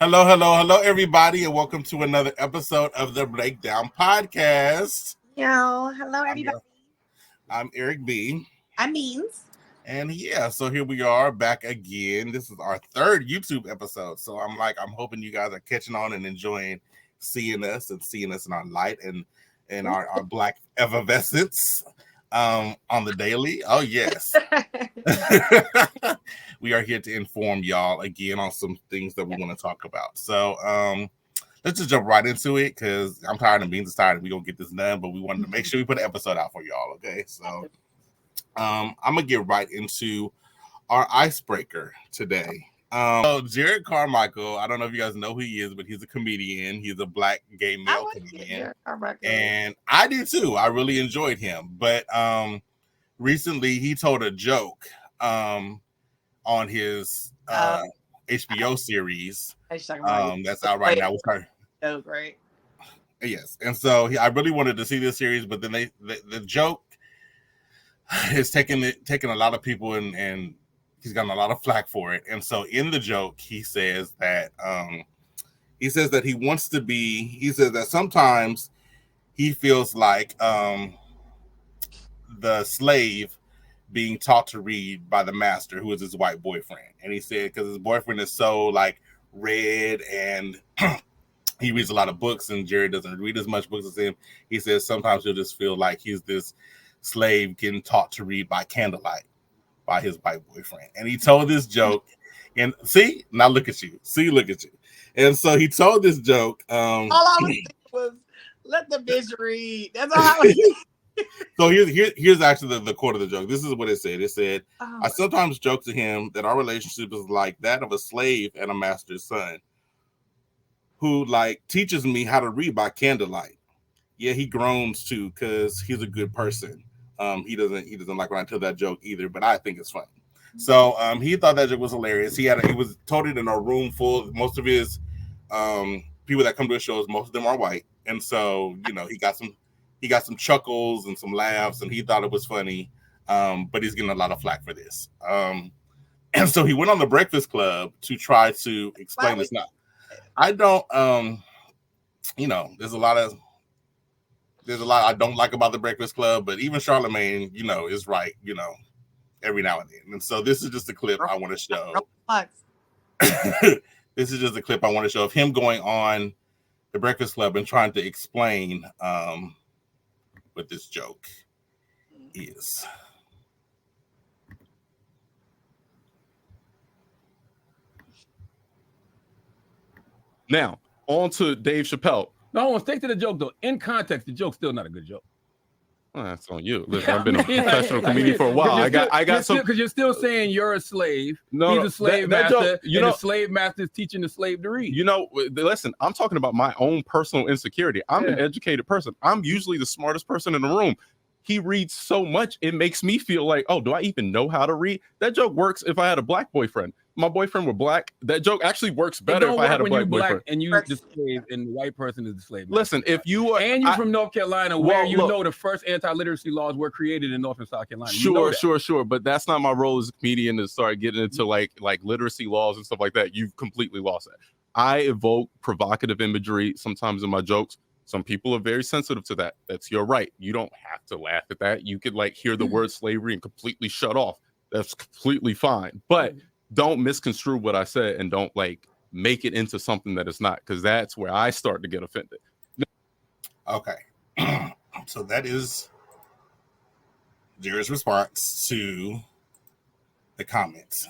Hello, hello, hello, everybody, and welcome to another episode of the Breakdown Podcast. Yo, hello I'm everybody. your, I'm Eric B. I'm Beans. And yeah, so here we are back again. This is our third YouTube episode. So I'm hoping you guys are catching on and enjoying seeing us in our light and our black effervescence on the daily. Oh yes. We are here to inform y'all again on some things that we want to talk about. So let's just jump right into it because I'm tired and Beans is tired and we're gonna get this done, but we wanted to make sure we put an episode out for y'all. Okay. So I'm gonna get right into our icebreaker today. So Jarrod Carmichael, I don't know if you guys know who he is, but he's a comedian. He's a black gay male comedian. And I do too. I really enjoyed him. But recently he told a joke on his HBO series that's out right now. Oh, great. Yes. And so I really wanted to see this series, but then the joke is taking a lot of people and he's gotten a lot of flack for it. And so in the joke, he says that he says that sometimes he feels like the slave being taught to read by the master, who is his white boyfriend. And he said because his boyfriend is so like read and he reads a lot of books, and Jarrod doesn't read as much books as him. He says sometimes he'll just feel like he's this slave getting taught to read by candlelight by his white boyfriend. And he told this joke, and see, now look at you. Look at you. And so he told this joke. All I was thinking was, let the bitch read. That's all I was thinking. So here's actually the quote of the joke. This is what it said. It said, I sometimes joke to him that our relationship is like that of a slave and a master's son who like teaches me how to read by candlelight. Yeah, he groans too because he's a good person. He doesn't like when I tell that joke either, but I think it's funny. So he thought that joke was hilarious. He was told it in a room full. Most of his people that come to his shows, most of them are white, and so he got some chuckles and some laughs, and he thought it was funny. But he's getting a lot of flack for this. And so he went on the Breakfast Club to try to explain this. Now, I don't. There's a lot I don't like about the Breakfast Club, but even Charlemagne, is right, every now and then. And so this is just a clip I want to show. This is just a clip I want to show of him going on the Breakfast Club and trying to explain what this joke is. Now, on to Dave Chappelle. No, stick to the joke, though. In context, the joke's still not a good joke. Well, that's on you. Listen, I've been a professional comedian for a while. I got some because you're still saying you're a slave. No, he's a slave master. Joke, the slave master is teaching the slave to read. Listen, I'm talking about my own personal insecurity. I'm an educated person. I'm usually the smartest person in the room. He reads so much, it makes me feel like, oh, do I even know how to read? That joke works if I had a black boyfriend. My boyfriend were black. That joke actually works better if I had a black boyfriend. And you the slave, and the white person is the slave. Listen, if you are, and you're from North Carolina, where know the first anti-literacy laws were created in North and South Carolina. Sure. But that's not my role as a comedian to start getting into like literacy laws and stuff like that. You've completely lost it. I evoke provocative imagery sometimes in my jokes. Some people are very sensitive to that. That's your right. You don't have to laugh at that. You could hear the word slavery and completely shut off. That's completely fine. But don't misconstrue what I said and don't make it into something that it's not, because that's where I start to get offended. Okay. So that is Jarrod's response to the comments.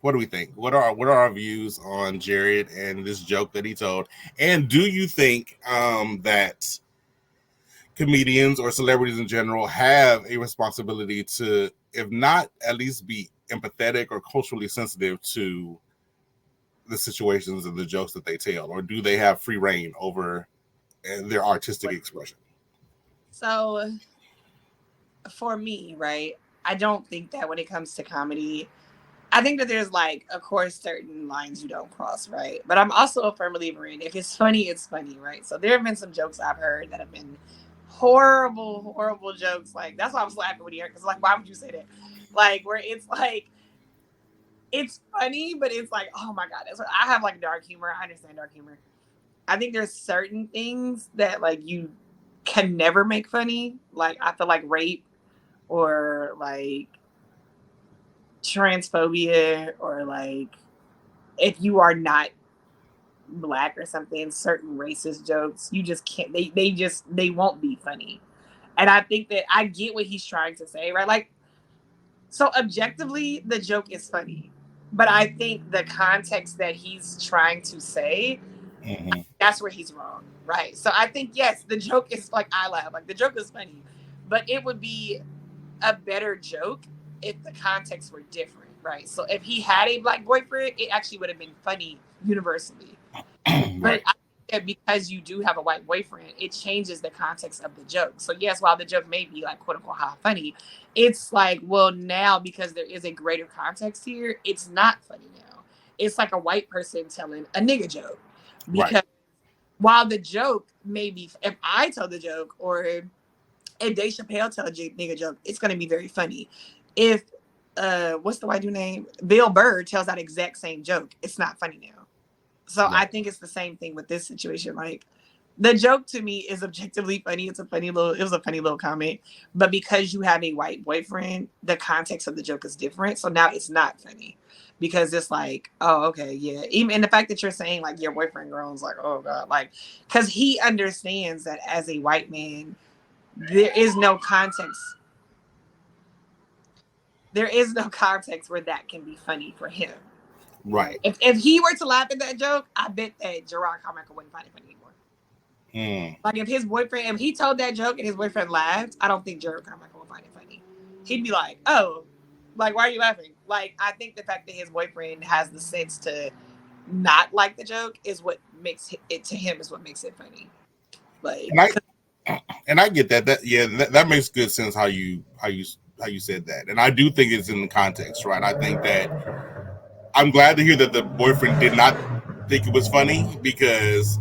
What do we think? What are our views on Jarrod and this joke that he told? And do you think that comedians or celebrities in general have a responsibility to, if not at least be empathetic or culturally sensitive to the situations and the jokes that they tell, or do they have free reign over their artistic expression? So for me, right, I don't think that when it comes to comedy, I think that there's of course, certain lines you don't cross, right? But I'm also a firm believer in if it's funny, right? So there have been some jokes I've heard that have been horrible jokes. That's why I was laughing when you heard, because why would you say that? Where it's it's funny, but it's like, oh my god, I have like dark humor. I understand dark humor. I think there's certain things that like you can never make funny. Like I feel like rape or like transphobia or like if you are not black or something, certain racist jokes, you just can't, they won't be funny. And I think that I get what he's trying to say, right? Like, so objectively, the joke is funny. But I think the context that he's trying to say, that's where he's wrong, right? So I think, yes, the joke is like, I laugh. Like, the joke is funny. But it would be a better joke if the context were different, right? So if he had a black boyfriend, it actually would have been funny universally. But I think that because you do have a white boyfriend, it changes the context of the joke. So yes, while the joke may be like quote unquote how funny, it's like, well, now because there is a greater context here, it's not funny now. It's like a white person telling a nigga joke. Because while the joke may be, if I tell the joke or if Dave Chappelle tell a nigga joke, it's gonna be very funny. If what's the white dude name? Bill Burr tells that exact same joke, it's not funny now. So I think it's the same thing with this situation. Like the joke to me is objectively funny. It was a funny little comment. But because you have a white boyfriend, the context of the joke is different. So now it's not funny. Because it's like, oh, okay, yeah. Even and the fact that you're saying like your boyfriend groans, like, oh god, like because he understands that as a white man, there is no context. There is no context where that can be funny for him. Right. If he were to laugh at that joke, I bet that Jarrod Carmichael wouldn't find it funny anymore. Like if his boyfriend, if he told that joke and his boyfriend laughed, I don't think Jarrod Carmichael would find it funny. He'd be like, oh, like, why are you laughing? Like, I think the fact that his boyfriend has the sense to not like the joke is what makes it to him is what makes it funny. Like, and I get that. That makes good sense how you said that. And I do think it's in the context, right? I think that I'm glad to hear that the boyfriend did not think it was funny, because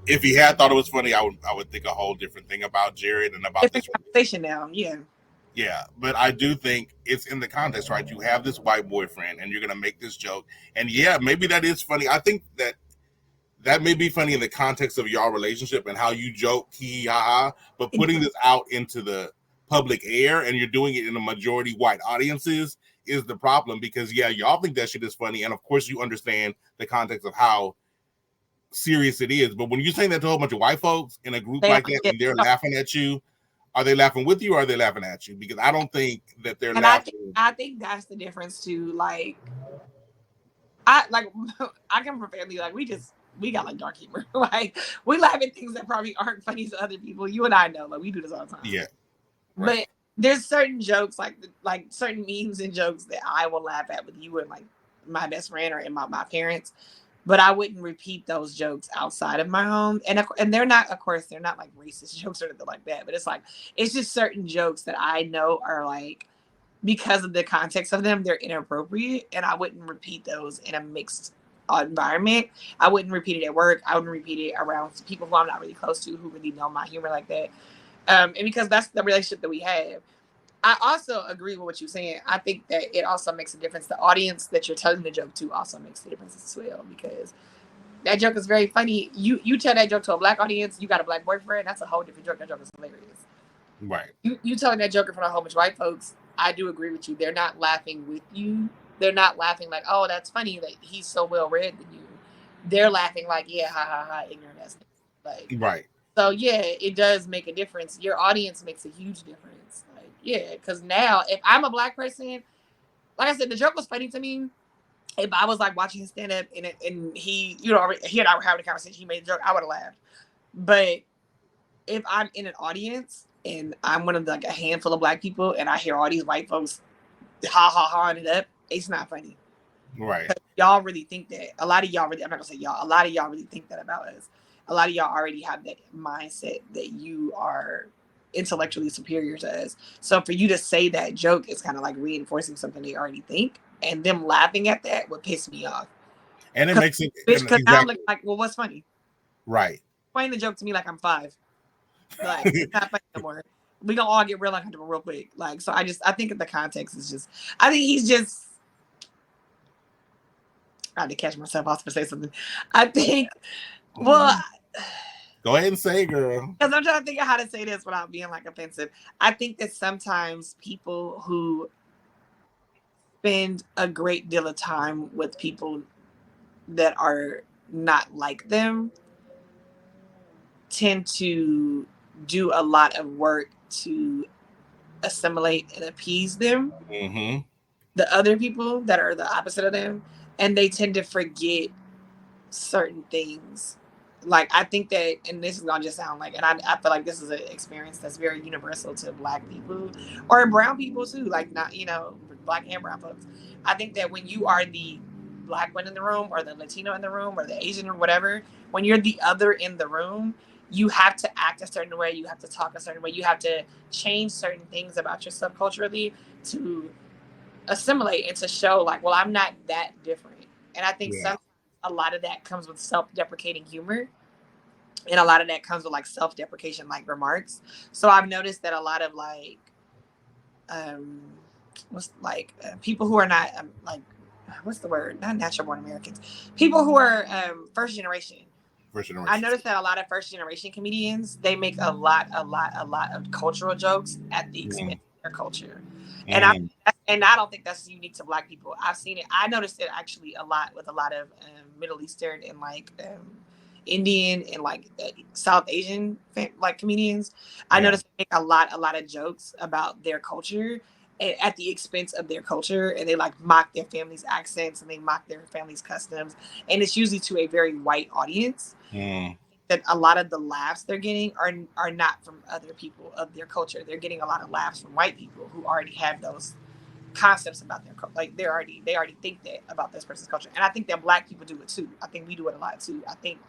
if he had thought it was funny, I would think a whole different thing about Jarrod and about this conversation now. Yeah, but I do think it's in the context, right? You have this white boyfriend and you're going to make this joke. And yeah, maybe that is funny. I think that may be funny in the context of y'all relationship and how you joke, hee ha ha, but putting this out into the public air and you're doing it in a majority white audiences is the problem, because yeah, y'all think that shit is funny. And of course you understand the context of how serious it is. But when you're saying that to a whole bunch of white folks in a group like that and they're laughing at you, are they laughing with you or are they laughing at you? Because I don't think that they're laughing. I think that's the difference too. Like, I come from a family, like we got like dark humor. Like we laugh at things that probably aren't funny to other people. You and I know, like we do this all the time. Yeah. Right. But there's certain jokes, like certain memes and jokes that I will laugh at with you and like my best friend or in my parents. But I wouldn't repeat those jokes outside of my home. And they're not, of course, they're not like racist jokes or anything like that. But it's just certain jokes that I know are like, because of the context of them, they're inappropriate. And I wouldn't repeat those in a mixed environment. I wouldn't repeat it at work. I wouldn't repeat it around people who I'm not really close to, who really know my humor like that. And because that's the relationship that we have. I also agree with what you're saying. I think that it also makes a difference. The audience that you're telling the joke to also makes the difference as well, because that joke is very funny. You tell that joke to a black audience, you got a black boyfriend, that's a whole different joke. That joke is hilarious. Right. You telling that joke in front of a whole bunch of white folks, I do agree with you. They're not laughing with you. They're not laughing like, oh, that's funny that he's so well read than you. They're laughing like, yeah, ha ha ha, ignorant ass. Like, right. So yeah, it does make a difference. Your audience makes a huge difference. Like, yeah, because now if I'm a black person, like I said, the joke was funny to me. If I was like watching him stand up and he, he and I were having a conversation, he made a joke, I would have laughed. But if I'm in an audience and I'm one of like a handful of black people and I hear all these white folks ha ha ha it up, it's not funny. Right. Y'all really think that. A lot of y'all really, I'm not gonna say y'all, a lot of y'all really think that about us. A lot of y'all already have that mindset that you are intellectually superior to us. So for you to say that joke is kind of like reinforcing something they already think, and them laughing at that would piss me off. And it makes it because exactly. Now I'm like, well, what's funny? Right. Explain the joke to me like I'm 5. Like it's not funny no more. We gonna all get real uncomfortable real quick. Like, so I think the context is just, I think he's just I had to catch myself. I was going to say something. I think, well, go ahead and say, girl. Because I'm trying to think of how to say this without being like offensive. I think that sometimes people who spend a great deal of time with people that are not like them tend to do a lot of work to assimilate and appease them, the other people that are the opposite of them, and they tend to forget certain things. Like, I think that, and this is gonna just sound like, and I feel like this is an experience that's very universal to Black people or brown people too, like, not, you know, Black and brown folks. I think that when you are the Black one in the room or the Latino in the room or the Asian or whatever, when you're the other in the room, you have to act a certain way, you have to talk a certain way, you have to change certain things about yourself culturally to assimilate and to show like, well, I'm not that different. And I think sometimes a lot of that comes with self-deprecating humor, and a lot of that comes with like self-deprecation like remarks. So I've noticed that a lot of like people who are not like, what's the word, not natural born Americans, people who are first generation. I noticed that a lot of first generation comedians, they make a lot of cultural jokes at the expense of their culture. And I don't think that's unique to Black people. I've seen it. I noticed it actually a lot with a lot of Middle Eastern and like Indian and like South Asian like comedians. I noticed they make a lot of jokes about their culture at the expense of their culture, and they like mock their family's accents and they mock their family's customs, and it's usually to a very white audience. That a lot of the laughs they're getting are not from other people of their culture. They're getting a lot of laughs from white people who already have those concepts about their culture. Like they already think that about this person's culture. And I think that Black people do it too. I think we do it a lot too. I think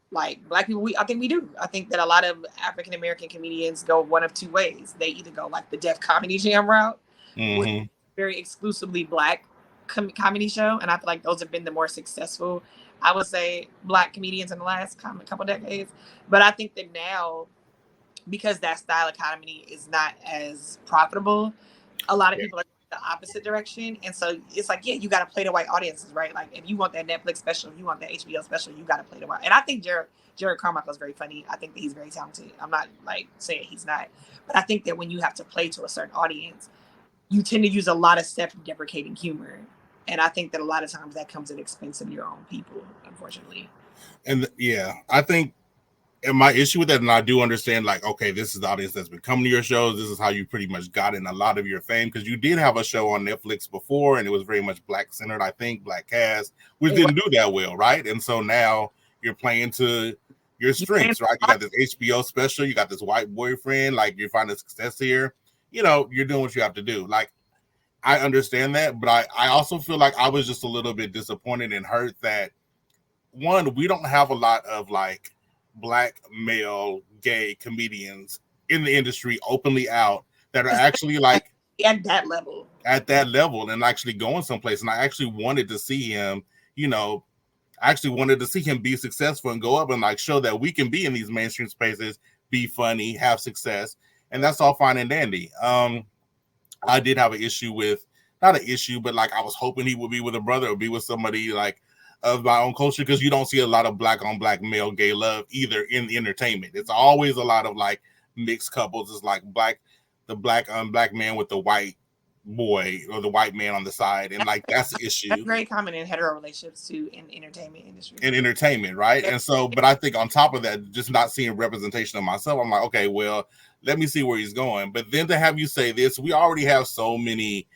like Black people, I think we do. I think that a lot of African American comedians go one of two ways. They either go like the Def Comedy Jam route, with very exclusively Black comedy show, and I feel like those have been the more successful, I would say, Black comedians in the last couple decades. But I think that now, because that style of comedy is not as profitable, a lot of people are going the opposite direction. And so it's like, you got to play to white audiences, right? Like if you want that Netflix special, if you want that HBO special, you got to play to white. And I think Jarrod Carmichael is very funny. I think that he's very talented. I'm not like saying he's not, but I think that when you have to play to a certain audience, you tend to use a lot of self-deprecating humor. And I think that a lot of times that comes at the expense of your own people, unfortunately. And I think, and my issue with that, and I do understand, like, okay, this is the audience that's been coming to your shows. This is how you pretty much got in a lot of your fame, because you did have a show on Netflix before, and it was very much Black-centered, I think, Black cast, which didn't do that well, right? And so now you're playing to your strengths, right? You got this HBO special, you got this white boyfriend, like you're finding success here. You know, you're doing what you have to do. Like, I understand that, but I also feel like I was just a little bit disappointed and hurt that, one, we don't have a lot of like Black male gay comedians in the industry openly out that are actually like at that level and actually going someplace. And I actually wanted to see him, you know, I actually wanted to see him be successful and go up and like show that we can be in these mainstream spaces, be funny, have success, and that's all fine and dandy. I did have an issue with, not an issue, but like I was hoping he would be with a brother or be with somebody like of my own culture, because you don't see a lot of Black on Black male gay love either in the entertainment. It's always a lot of like mixed couples. It's like the black man with the white boy or the white man on the side, and like that's the issue. That's very common in hetero relationships too, in the entertainment industry. In entertainment, right? And so, but I think on top of that, just not seeing representation of myself, I'm like, okay, well, let me see where he's going. But then to have you say this, we already have so many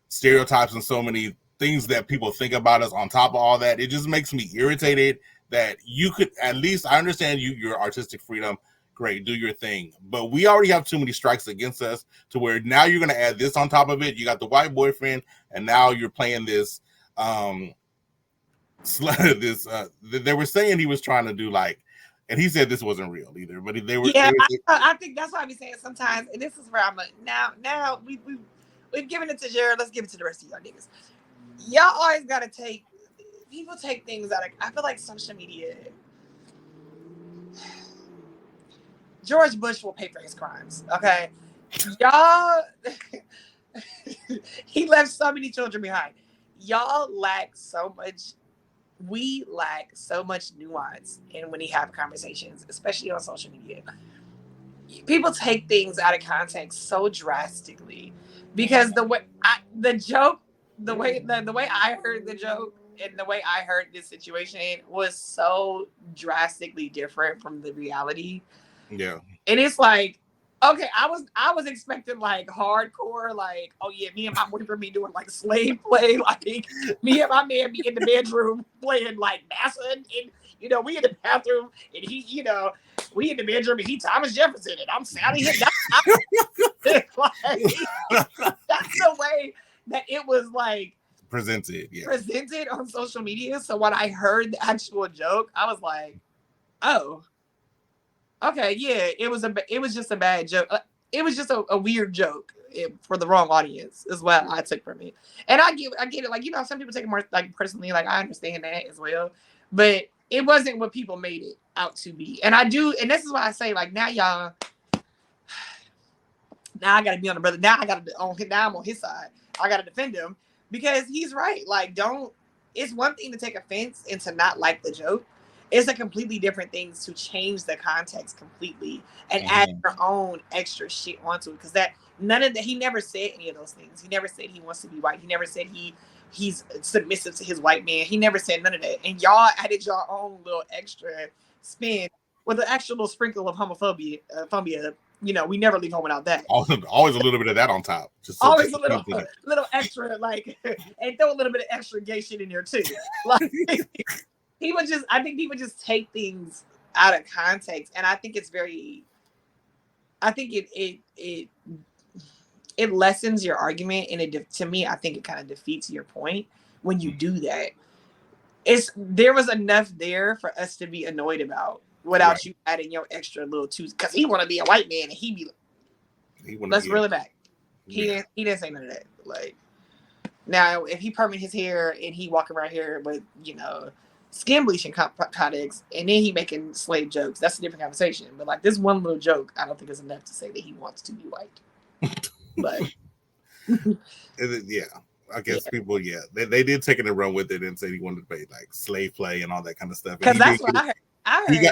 stereotypes and so many things that people think about us on top of all that. It just makes me irritated that you could, at least, I understand your artistic freedom, great, do your thing, but we already have too many strikes against us to where now you're going to add this on top of it. You got the white boyfriend, and now you're playing this they were saying he was trying to do like, and he said this wasn't real either, but they were. I think that's why I be saying sometimes, and this is where I'm like, now we've given it to Jarrod, let's give it to the rest of y'all niggas. Y'all always gotta people take things out of, I feel like social media, George Bush will pay for his crimes, okay? Y'all, he left so many children behind. Y'all lack so much we lack so much nuance in when we have conversations, especially on social media. People take things out of context so drastically because the way I heard the joke and the way I heard this situation was so drastically different from the reality. Yeah. And it's like, okay, I was expecting like hardcore, like, oh yeah, me and my boyfriend be doing like slave play, like me and my man be in the bedroom playing like massa, and we in the bathroom and he, we in the bedroom and he Thomas Jefferson and I'm Sally Hit. Like, that's the way that it was like presented on social media. So when I heard the actual joke, I was like, oh. Okay, yeah, it was just a bad joke. It was just a weird joke for the wrong audience, is what I took from it. And I get it. Like, some people take it more like personally. Like, I understand that as well, but it wasn't what people made it out to be. And I do, and this is why I say, like, now I gotta be on the brother. Now I'm on his side. I gotta defend him because he's right. Like, it's one thing to take offense and to not like the joke. It's a completely different thing to change the context completely and add your own extra shit onto it. Because none of that, he never said any of those things. He never said he wants to be white. He never said he's submissive to his white man. He never said none of that. And y'all added your own little extra spin with an extra little sprinkle of homophobia. We never leave home without that. Always a little bit of that on top. Always a little extra, like, and throw a little bit of extra gay shit in there too. Like, I think people just take things out of context, and I think it lessens your argument, and to me, I think it kind of defeats your point when you do that. There was enough there for us to be annoyed about without you adding your extra little two, because he want to be a white man, and he be like, let's reel it back. He didn't say none of that. Like, now, if he permanent his hair and he walking around here with, skin bleaching products, and then he making slave jokes, that's a different conversation. But like, this one little joke, I don't think is enough to say that he wants to be white. But yeah, I guess people, they did take it and run with it and say he wanted to play like slave play and all that kind of stuff. Because that's what I heard.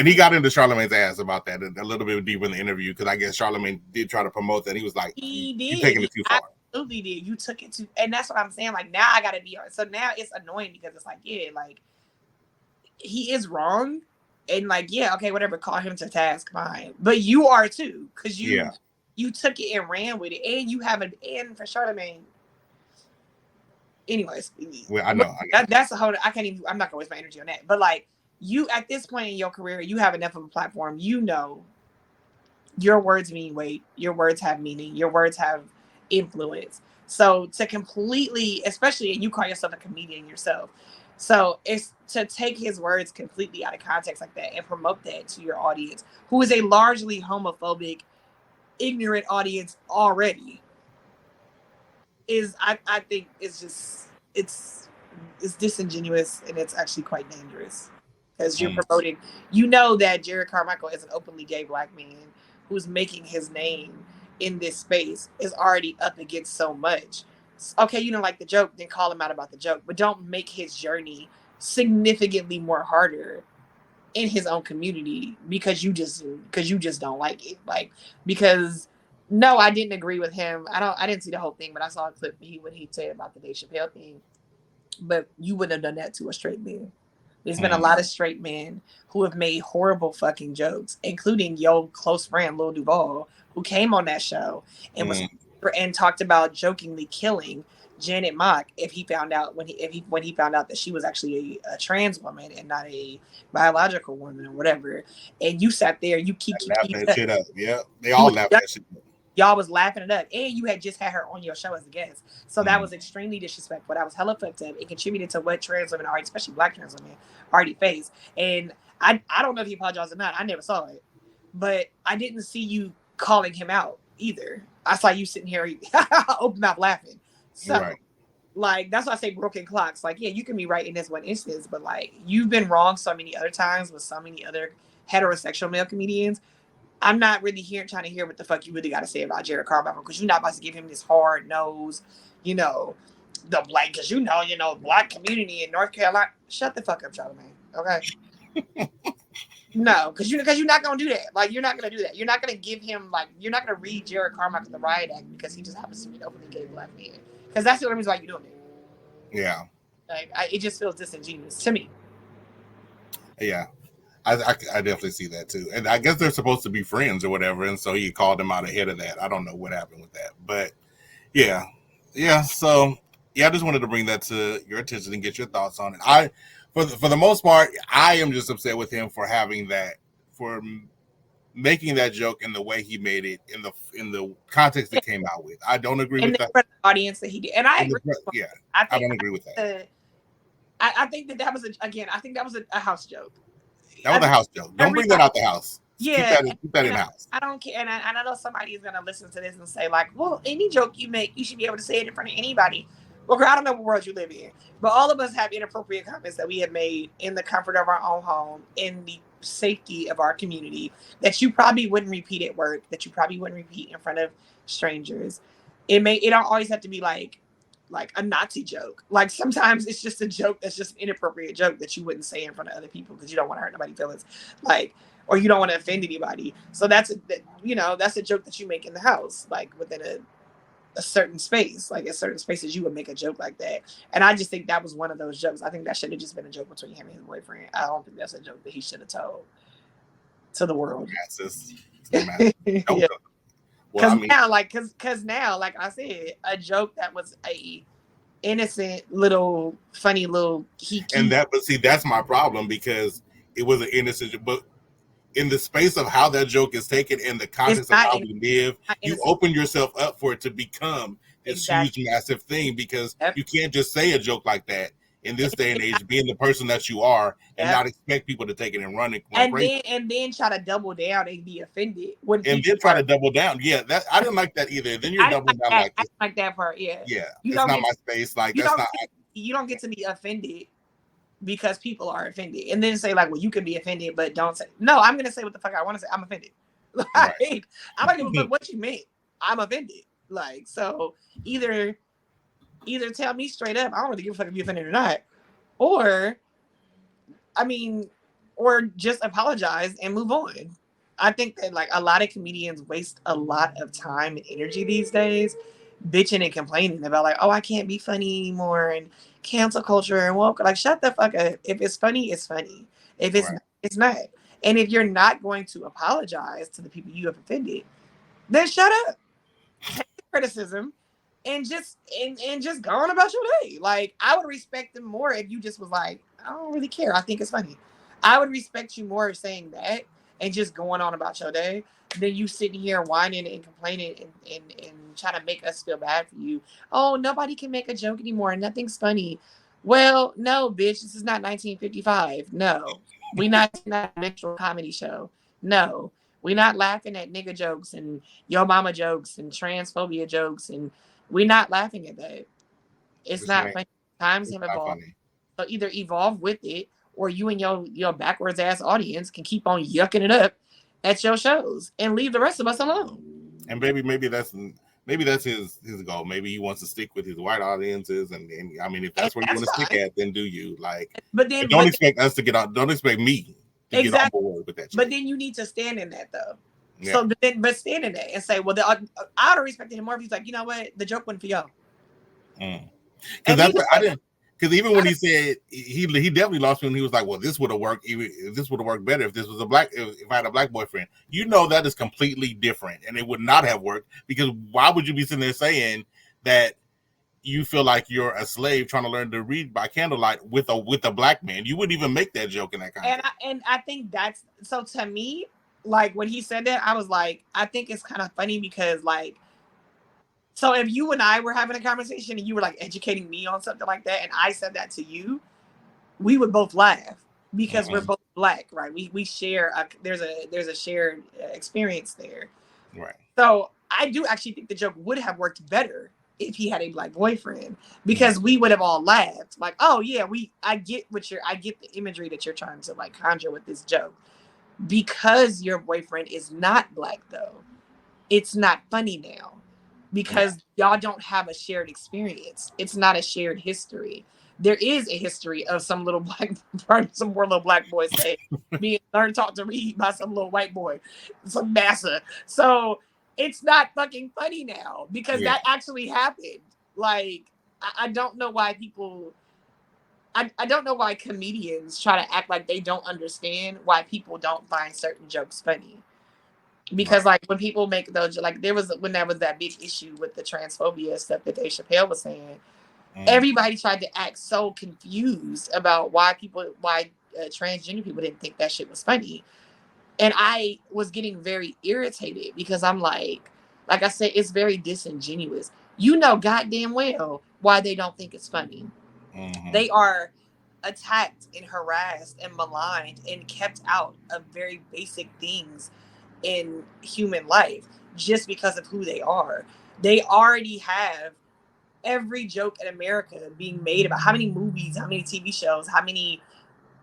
He got into Charlamagne's ass about that a little bit deeper in the interview, because I guess Charlamagne did try to promote that. And he was like, "You're taking it too far." Absolutely did. You took it too, and that's what I'm saying. Like, now I gotta be. So now it's annoying because it's like, like, he is wrong, and like, okay, whatever, call him to task, fine. But you are too, because you took it and ran with it, and you have an end for Charlamagne. Anyways, well, I know that's a whole. I'm not gonna waste my energy on that. But like, you at this point in your career, you have enough of a platform. Your words mean weight. Your words have meaning. Your words have influence. So to completely, especially, and you call yourself a comedian yourself, so it's to take his words completely out of context like that and promote that to your audience, who is a largely homophobic, ignorant audience already, I think it's just it's disingenuous, and it's actually quite dangerous, because you're promoting, that Jarrod Carmichael is an openly gay black man who's making his name in this space, is already up against so much. Okay, you don't like the joke, then call him out about the joke, but don't make his journey significantly more harder in his own community because you just don't like it. Like, because no, I didn't agree with him. I didn't see the whole thing, but I saw a clip when he said about the Dave Chappelle thing. But you wouldn't have done that to a straight man. There's been a lot of straight men who have made horrible fucking jokes, including your close friend Lil Duval, who came on that show and talked about jokingly killing Janet Mock if he found out when he found out that she was actually a trans woman and not a biological woman or whatever. And you sat there, you keep laughing that shit up. Yeah, they all laughed that shit up. Y'all was laughing it up, and you had just had her on your show as a guest, so that was extremely disrespectful. That was hella fucked up. It contributed to what trans women already, especially black trans women, already face. And I don't know if he apologized or not. I never saw it, but I didn't see you calling him out either. I saw you sitting here open mouth laughing. So, like, that's why I say broken clocks. Like, yeah, you can be right in this one instance, but like, you've been wrong so many other times with so many other heterosexual male comedians. I'm not really trying to hear what the fuck you really got to say about Jarrod Carmichael, because you're not about to give him this hard nose, the black, because black community in North Carolina. Shut the fuck up, Charlamagne. Okay. No, because you're not gonna do that. Like, you're not gonna do that. You're not gonna give him, like, you're not gonna read Jarrod Carmichael the riot act because he just happens to be an openly gay black man. Because that's the only reason why you're doing it. Yeah. Like, it just feels disingenuous to me. Yeah. I definitely see that too. And I guess they're supposed to be friends or whatever, and so he called him out ahead of that. I don't know what happened with that. But yeah. So I just wanted to bring that to your attention and get your thoughts on it. For the most part, I am just upset with him for having that, for making that joke in the way he made it, in the context it came out with. I don't agree with that. And the audience that he did, and I agree. I don't agree with that. I think that was I think that was a house joke. That was a house joke. Don't bring that out the house. Yeah, keep that in house. I don't care, and I know somebody is gonna listen to this and say, like, well, any joke you make, you should be able to say it in front of anybody. Well, girl, I don't know what world you live in, but all of us have inappropriate comments that we have made in the comfort of our own home, in the safety of our community, that you probably wouldn't repeat at work, that you probably wouldn't repeat in front of strangers. It don't always have to be like a Nazi joke. Like, sometimes it's just a joke that's just an inappropriate joke that you wouldn't say in front of other people because you don't want to hurt nobody's feelings, like, or you don't want to offend anybody. So that's a joke that you make in the house, like within a certain space. Like, at certain spaces you would make a joke like that. And I just think that was one of those jokes. I think that should have just been a joke between him and his boyfriend. I don't think that's a joke that he should have told to the world. Yeah. Because now, like I said, a joke that was a innocent little funny little and that's my problem, because it was an innocent, but in the space of how that joke is taken, in the context of how we live, you open yourself up for it to become this huge, massive thing, because you can't just say a joke like that in this day and age, being the person that you are, and not expect people to take it and run it. And then try to double down and be offended. Try to double down. Yeah, that I didn't like that either. Then you're doubling down like this. I like that part. Yeah. Yeah. It's not my space. Like, that's not. You don't get to be offended because people are offended, and then say, like, well, you can be offended, but don't say. No, I'm gonna say what the fuck I want to say. I'm offended. Like, right. I don't give a fuck what you meant. I'm offended. Like, so either tell me straight up, I don't really give a fuck if you're offended or not, or just apologize and move on. I think that, like, a lot of comedians waste a lot of time and energy these days bitching and complaining about, like, oh, I can't be funny anymore, and cancel culture and woke. Like, shut the fuck up. If it's funny, it's funny. If it's not, it's not. And if you're not going to apologize to the people you have offended, then shut up. Take the criticism and just go on about your day. Like, I would respect them more if you just was like, I don't really care. I think it's funny. I would respect you more saying that and just going on about your day than you sitting here whining and complaining and trying to make us feel bad for you. Oh, nobody can make a joke anymore. Nothing's funny. Well, no, bitch, this is not 1955. No, we're not a natural comedy show. No, we're not laughing at nigga jokes and your mama jokes and transphobia jokes, and we're not laughing at that. It's not funny. Times have evolved. So either evolve with it, or you and your backwards ass audience can keep on yucking it up at your shows and leave the rest of us alone. And maybe that's his goal. Maybe he wants to stick with his white audiences, and I mean, if that's where you want to stick at, then do you. Like, but don't expect us to get on. Don't expect me to get on board with that shit. But then you need to stand in that, though. Yeah. So, but stand in that and say, well, I would have respected him more if he's like, you know what, the joke wasn't for y'all. Because even when he said he definitely lost me when he was like, well, this would have worked. This would have worked better if this was if I had a black boyfriend. You know, that is completely different, and it would not have worked, because why would you be sitting there saying that you feel like you're a slave trying to learn to read by candlelight with a black man? You wouldn't even make that joke in that context. And I think that's so, to me, like, when he said that, I was like, I think it's kind of funny because, like, so if you and I were having a conversation and you were, like, educating me on something like that, and I said that to you, we would both laugh because we're both black, right? We share there's a shared experience there, right? So I do actually think the joke would have worked better if he had a black boyfriend, because we would have all laughed, like, oh yeah, I get the imagery that you're trying to, like, conjure with this joke. Because your boyfriend is not black, though, it's not funny now. because y'all don't have a shared experience. It's not a shared history. There is a history of some little some poor little black boy say being learned taught to read by some little white boy, some massa. So it's not fucking funny now because that actually happened. Like, I don't know why people. I don't know why comedians try to act like they don't understand why people don't find certain jokes funny. Because like when people make those, like there was that big issue with the transphobia stuff that Dave Chappelle was saying, everybody tried to act so confused about why transgender people didn't think that shit was funny. And I was getting very irritated because I'm like I said, it's very disingenuous. You know goddamn well why they don't think it's funny. They are attacked and harassed and maligned and kept out of very basic things in human life just because of who they are. They already have every joke in America being made about how many movies, how many TV shows, how many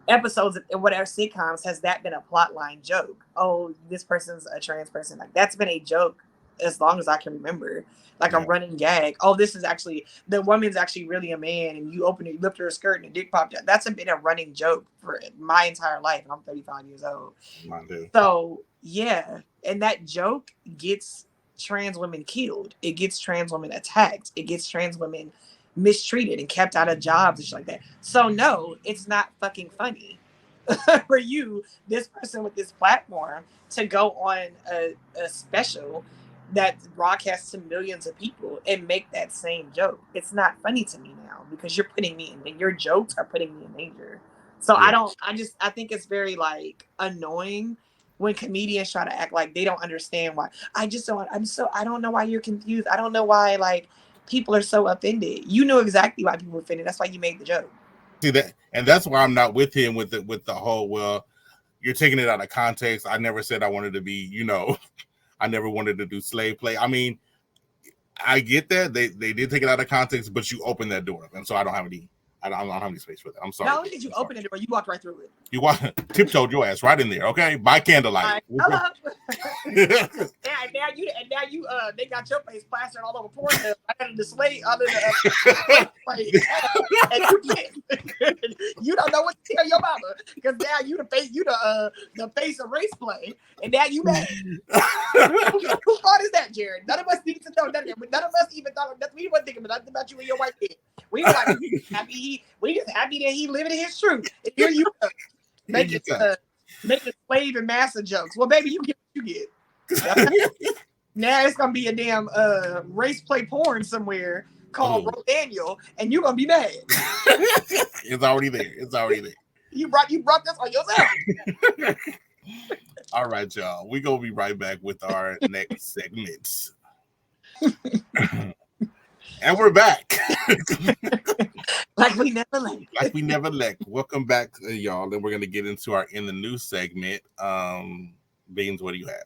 episodes of whatever sitcoms has that been a plot line joke. Oh, this person's a trans person. Like that's been a joke as long as I can remember, like a running gag. Oh, this is actually, the woman's actually really a man, and you lift her skirt and a dick popped out. That's been a running joke for my entire life. I'm 35 years old. So yeah, and that joke gets trans women killed. It gets trans women attacked. It gets trans women mistreated and kept out of jobs and shit like that. So no, it's not fucking funny for you, this person with this platform, to go on a special that broadcasts to millions of people and make that same joke. It's not funny to me now because you're putting me in, your jokes are putting me in danger. So I think it's very like annoying when comedians try to act like they don't understand why. I don't know why you're confused. I don't know why like people are so offended. You know exactly why people are offended. That's why you made the joke. See that, and that's why I'm not with him with the whole, well, you're taking it out of context. I never said I wanted to be, I never wanted to do slave play. I mean, I get that they did take it out of context, but you opened that door, and so I don't have any space for that. I'm sorry. Not only did you open the door, you walked right through it. You tiptoed your ass right in there, okay? By candlelight. Hello. now you they got your face plastered all over Pornhub under the slave under the and you don't know what to tell your mama because now you the face of race play, and now you mad. Who thought is that, Jarrod? None of us need to know none of us even thought that. We weren't thinking about you and your white kid. We were like we just happy that he living his truth. And here you go. Make it slave and master jokes. Well, baby, you get what you get. Now it's gonna be a damn race play porn somewhere called Daniel, and you're gonna be mad. It's already there. You brought this on yourself. All right, y'all. We're gonna be right back with our next segment. And we're back. Like we never left. Welcome back, y'all. And we're going to get into our In the News segment. Beans, what do you have?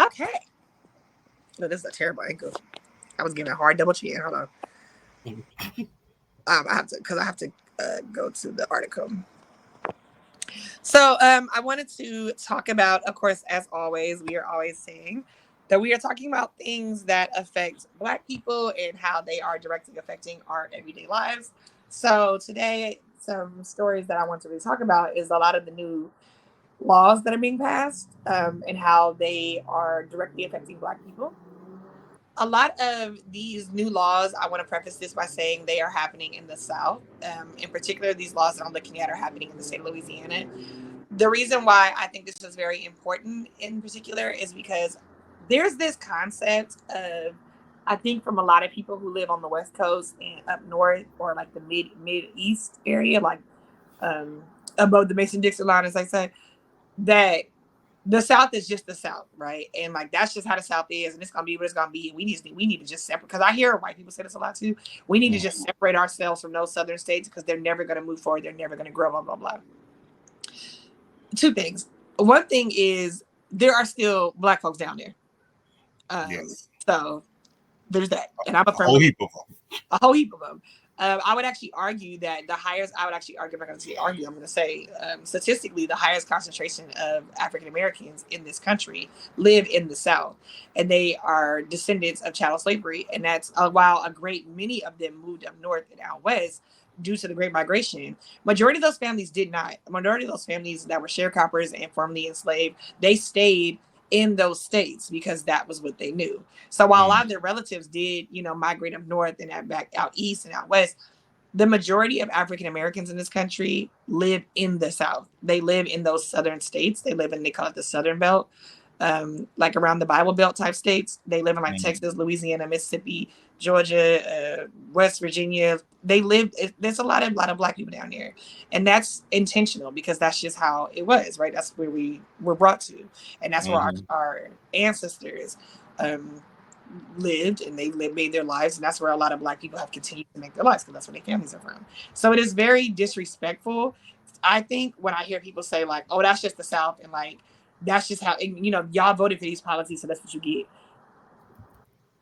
Okay. No, this is a terrible ankle. I was getting a hard double chin. Hold on. I have to go to the article. So I wanted to talk about, of course, as always, we are always saying that we are talking about things that affect Black people and how they are directly affecting our everyday lives. So today, some stories that I want to really talk about is a lot of the new laws that are being passed and how they are directly affecting Black people. A lot of these new laws, I want to preface this by saying they are happening in the South. In particular, these laws that I'm looking at are happening in the state of Louisiana. The reason why I think this is very important in particular is because there's this concept of, I think from a lot of people who live on the West Coast and up north or like the mid-east area, like above the Mason-Dixon line, as I say, that the South is just the South, right? And like that's just how the South is, and it's gonna be what it's gonna be. And we need to just separate, because I hear white people say this a lot too. We need to just separate ourselves from those southern states because they're never gonna move forward, they're never gonna grow, blah blah blah. Two things. One thing is there are still Black folks down there. Yes. So there's that, and I'm a whole heap of them. I would actually argue that statistically, the highest concentration of African Americans in this country live in the South, and they are descendants of chattel slavery. And that's while a great many of them moved up north and out west due to the Great Migration, majority of those families did not. Majority of those families that were sharecroppers and formerly enslaved, they stayed in those states because that was what they knew. So while a lot of their relatives did, migrate up north and back out east and out west, the majority of African Americans in this country live in the South. They live in those southern states. They call it the Southern Belt, like around the Bible Belt type states. They live in like Texas, Louisiana, Mississippi, Georgia, West Virginia. There's a lot of Black people down there, and that's intentional because that's just how it was, right? That's where we were brought to, and that's where our ancestors lived, and made their lives, and that's where a lot of Black people have continued to make their lives because that's where their families are from. So it is very disrespectful, I think, when I hear people say like, "Oh, that's just the South," and like that's just how y'all voted for these policies, so that's what you get.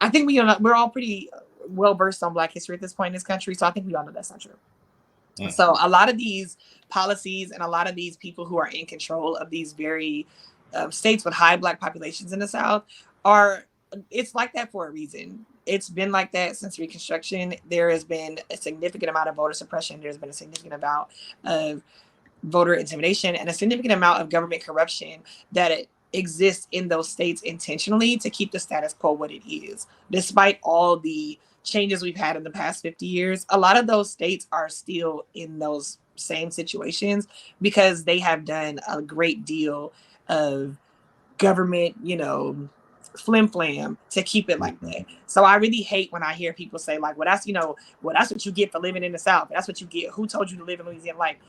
I think we're all pretty well versed on Black history at this point in this country, so I think we all know that's not true. So a lot of these policies and a lot of these people who are in control of these very states with high Black populations in the South it's like that for a reason. It's been like that since Reconstruction. There has been a significant amount of voter suppression. There's been a significant amount of voter intimidation and a significant amount of government corruption that exists in those states intentionally to keep the status quo what it is. Despite all the changes we've had in the past 50 years, a lot of those states are still in those same situations because they have done a great deal of government, flim flam to keep it like that. So I really hate when I hear people say like, well, that's what you get for living in the South. That's what you get. Who told you to live in Louisiana? Like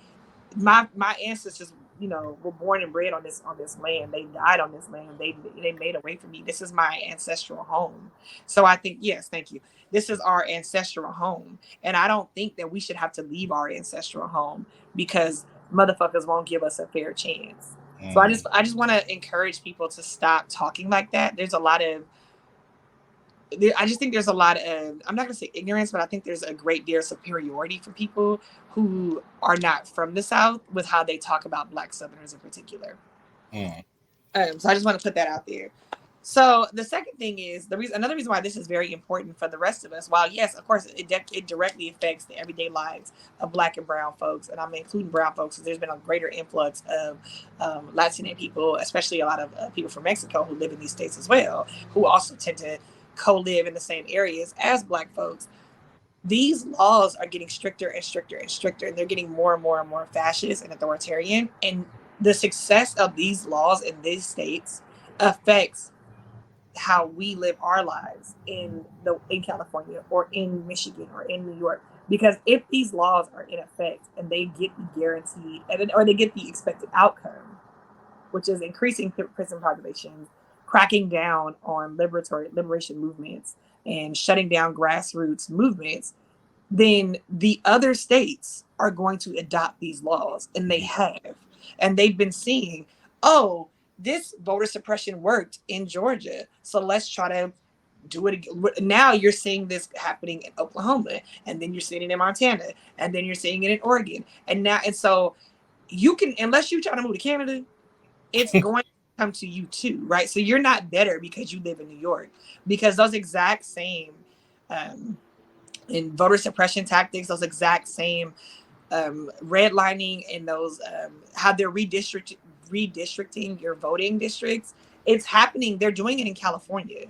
my ancestors, were born and bred on this land. They died on this land. They made a way for me. This is my ancestral home. So I think, yes, thank you. This is our ancestral home. And I don't think that we should have to leave our ancestral home because motherfuckers won't give us a fair chance. So I just want to encourage people to stop talking like that. I just think there's a lot of, I'm not going to say ignorance, but I think there's a great deal of superiority for people who are not from the South with how they talk about Black Southerners in particular. So I just want to put that out there. So the second thing is another reason why this is very important for the rest of us. While yes, of course, it directly affects the everyday lives of Black and brown folks, and I'm including brown folks because there's been a greater influx of Latino people, especially a lot of people from Mexico who live in these states as well, who also tend to co-live in the same areas as Black folks. These laws are getting stricter and stricter and stricter, and they're getting more and more and more fascist and authoritarian. And the success of these laws in these states affects how we live our lives in California or in Michigan or in New York. Because if these laws are in effect and they get the guaranteed or they get the expected outcome, which is increasing prison populations, cracking down on liberation movements, and shutting down grassroots movements, then the other states are going to adopt these laws, and they have. And they've been seeing, oh, this voter suppression worked in Georgia, so let's try to do it again. Now you're seeing this happening in Oklahoma, and then you're seeing it in Montana, and then you're seeing it in Oregon, and so you can, unless you try to move to Canada, it's going to come to you too, right? So you're not better because you live in New York, because those exact same in voter suppression tactics, those exact same redlining and those how they're redistricting your voting districts, it's happening. They're doing it in California.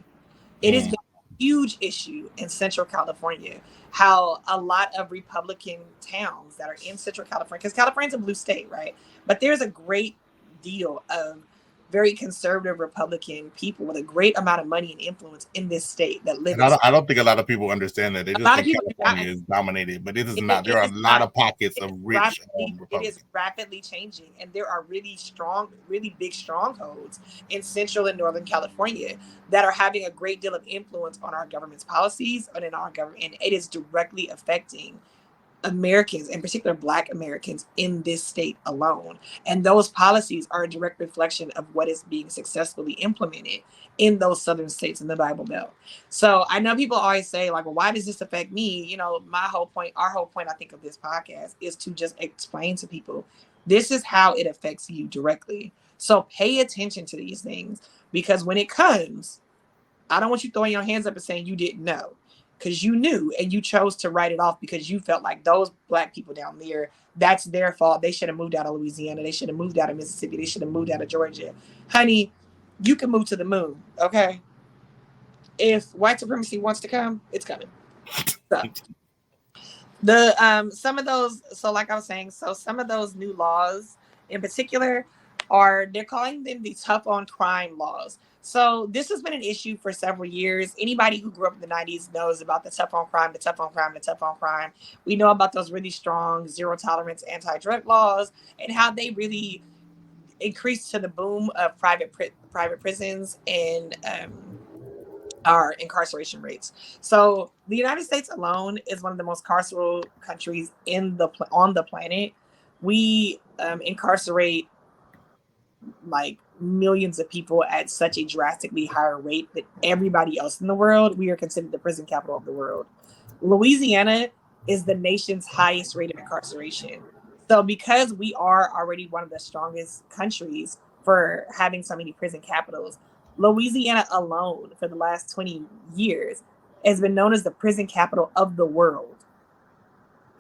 It has been a huge issue in Central California, how a lot of Republican towns that are in Central California, because California's a blue state, right? But there's a great deal of very conservative Republican people with a great amount of money and influence in this state that live. And I don't think a lot of people understand that. They just think California is dominated, but it is not. There are a lot of pockets of rich Republicans. It is rapidly changing, and there are really big strongholds in Central and Northern California that are having a great deal of influence on our government's policies and in our government, and it is directly affecting Americans, in particular Black Americans, in this state alone. And those policies are a direct reflection of what is being successfully implemented in those southern states in the Bible Belt. So I know people always say, like, well, why does this affect me? You know, our whole point, I think, of this podcast is to just explain to people, this is how it affects you directly. So pay attention to these things, because when it comes, I don't want you throwing your hands up and saying you didn't know, because you knew and you chose to write it off because you felt like those Black people down there, that's their fault. They should have moved out of Louisiana. They should have moved out of Mississippi. They should have moved out of Georgia. Honey, you can move to the moon, okay? If white supremacy wants to come, it's coming. So some of those, so like I was saying, so some of those new laws in particular they're calling them the tough on crime laws. So this has been an issue for several years. Anybody who grew up in the 90s knows about the tough on crime, the tough on crime, the tough on crime. We know about those really strong zero tolerance anti-drug laws and how they really increased to the boom of private prisons and our incarceration rates. So the United States alone is one of the most carceral countries on the planet. We incarcerate like millions of people at such a drastically higher rate than everybody else in the world. We are considered the prison capital of the world. Louisiana is the nation's highest rate of incarceration. So because we are already one of the strongest countries for having so many prison capitals, Louisiana alone for the last 20 years has been known as the prison capital of the world.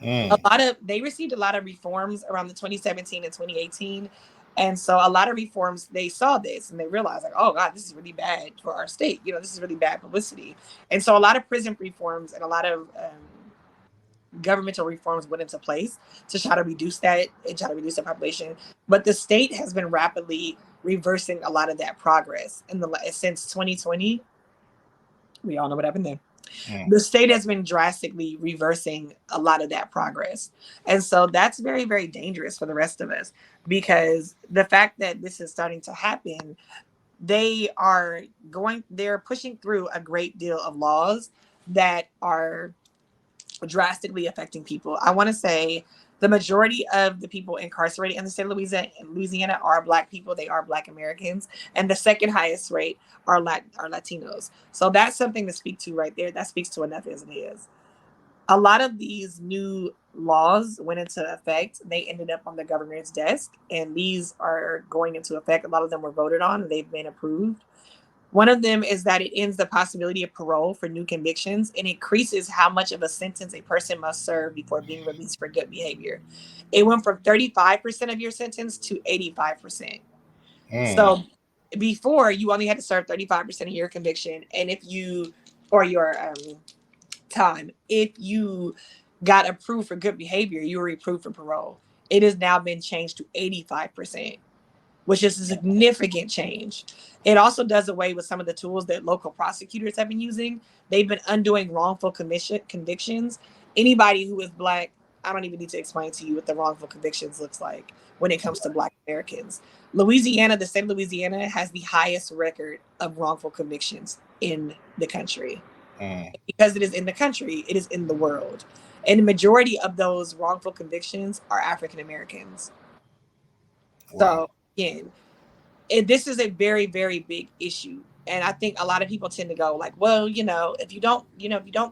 They received a lot of reforms around the 2017 and 2018. And so a lot of reforms, they saw this and they realized, like, oh God, this is really bad for our state. You know, this is really bad publicity. And so a lot of prison reforms and a lot of governmental reforms went into place to try to reduce that and try to reduce the population. But the state has been rapidly reversing a lot of that progress since 2020. We all know what happened then. The state has been drastically reversing a lot of that progress. And so that's very, very dangerous for the rest of us, because the fact that this is starting to happen, they're pushing through a great deal of laws that are drastically affecting people. I want to say the majority of the people incarcerated in the state of Louisiana are Black people. They are Black Americans. And the second highest rate are Latinos. So that's something to speak to right there. That speaks to enough as it is. A lot of these new laws went into effect. They ended up on the governor's desk, and these are going into effect. A lot of them were voted on and they've been approved. One of them is that it ends the possibility of parole for new convictions and increases how much of a sentence a person must serve before being released for good behavior. It went from 35% of your sentence to 85%. So before, you only had to serve 35% of your conviction, and your time. If you got approved for good behavior, you were approved for parole. It has now been changed to 85%. Which is a significant change. It also does away with some of the tools that local prosecutors have been using. They've been undoing wrongful convictions. Anybody who is Black, I don't even need to explain to you what the wrongful convictions looks like when it comes to Black Americans. The state of Louisiana has the highest record of wrongful convictions in the country. Because it is in the country, it is in the world. And the majority of those wrongful convictions are African Americans. Wow. So again, this is a very, very big issue. And I think a lot of people tend to go like, well, if you don't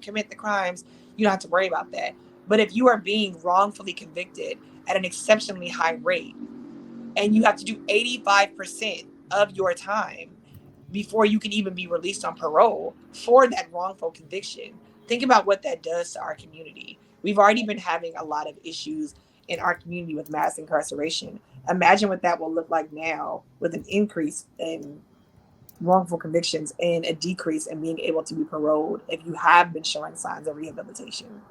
commit the crimes, you don't have to worry about that. But if you are being wrongfully convicted at an exceptionally high rate, and you have to do 85% of your time before you can even be released on parole for that wrongful conviction, think about what that does to our community. We've already been having a lot of issues in our community with mass incarceration. Imagine what that will look like now with an increase in wrongful convictions and a decrease in being able to be paroled if you have been showing signs of rehabilitation.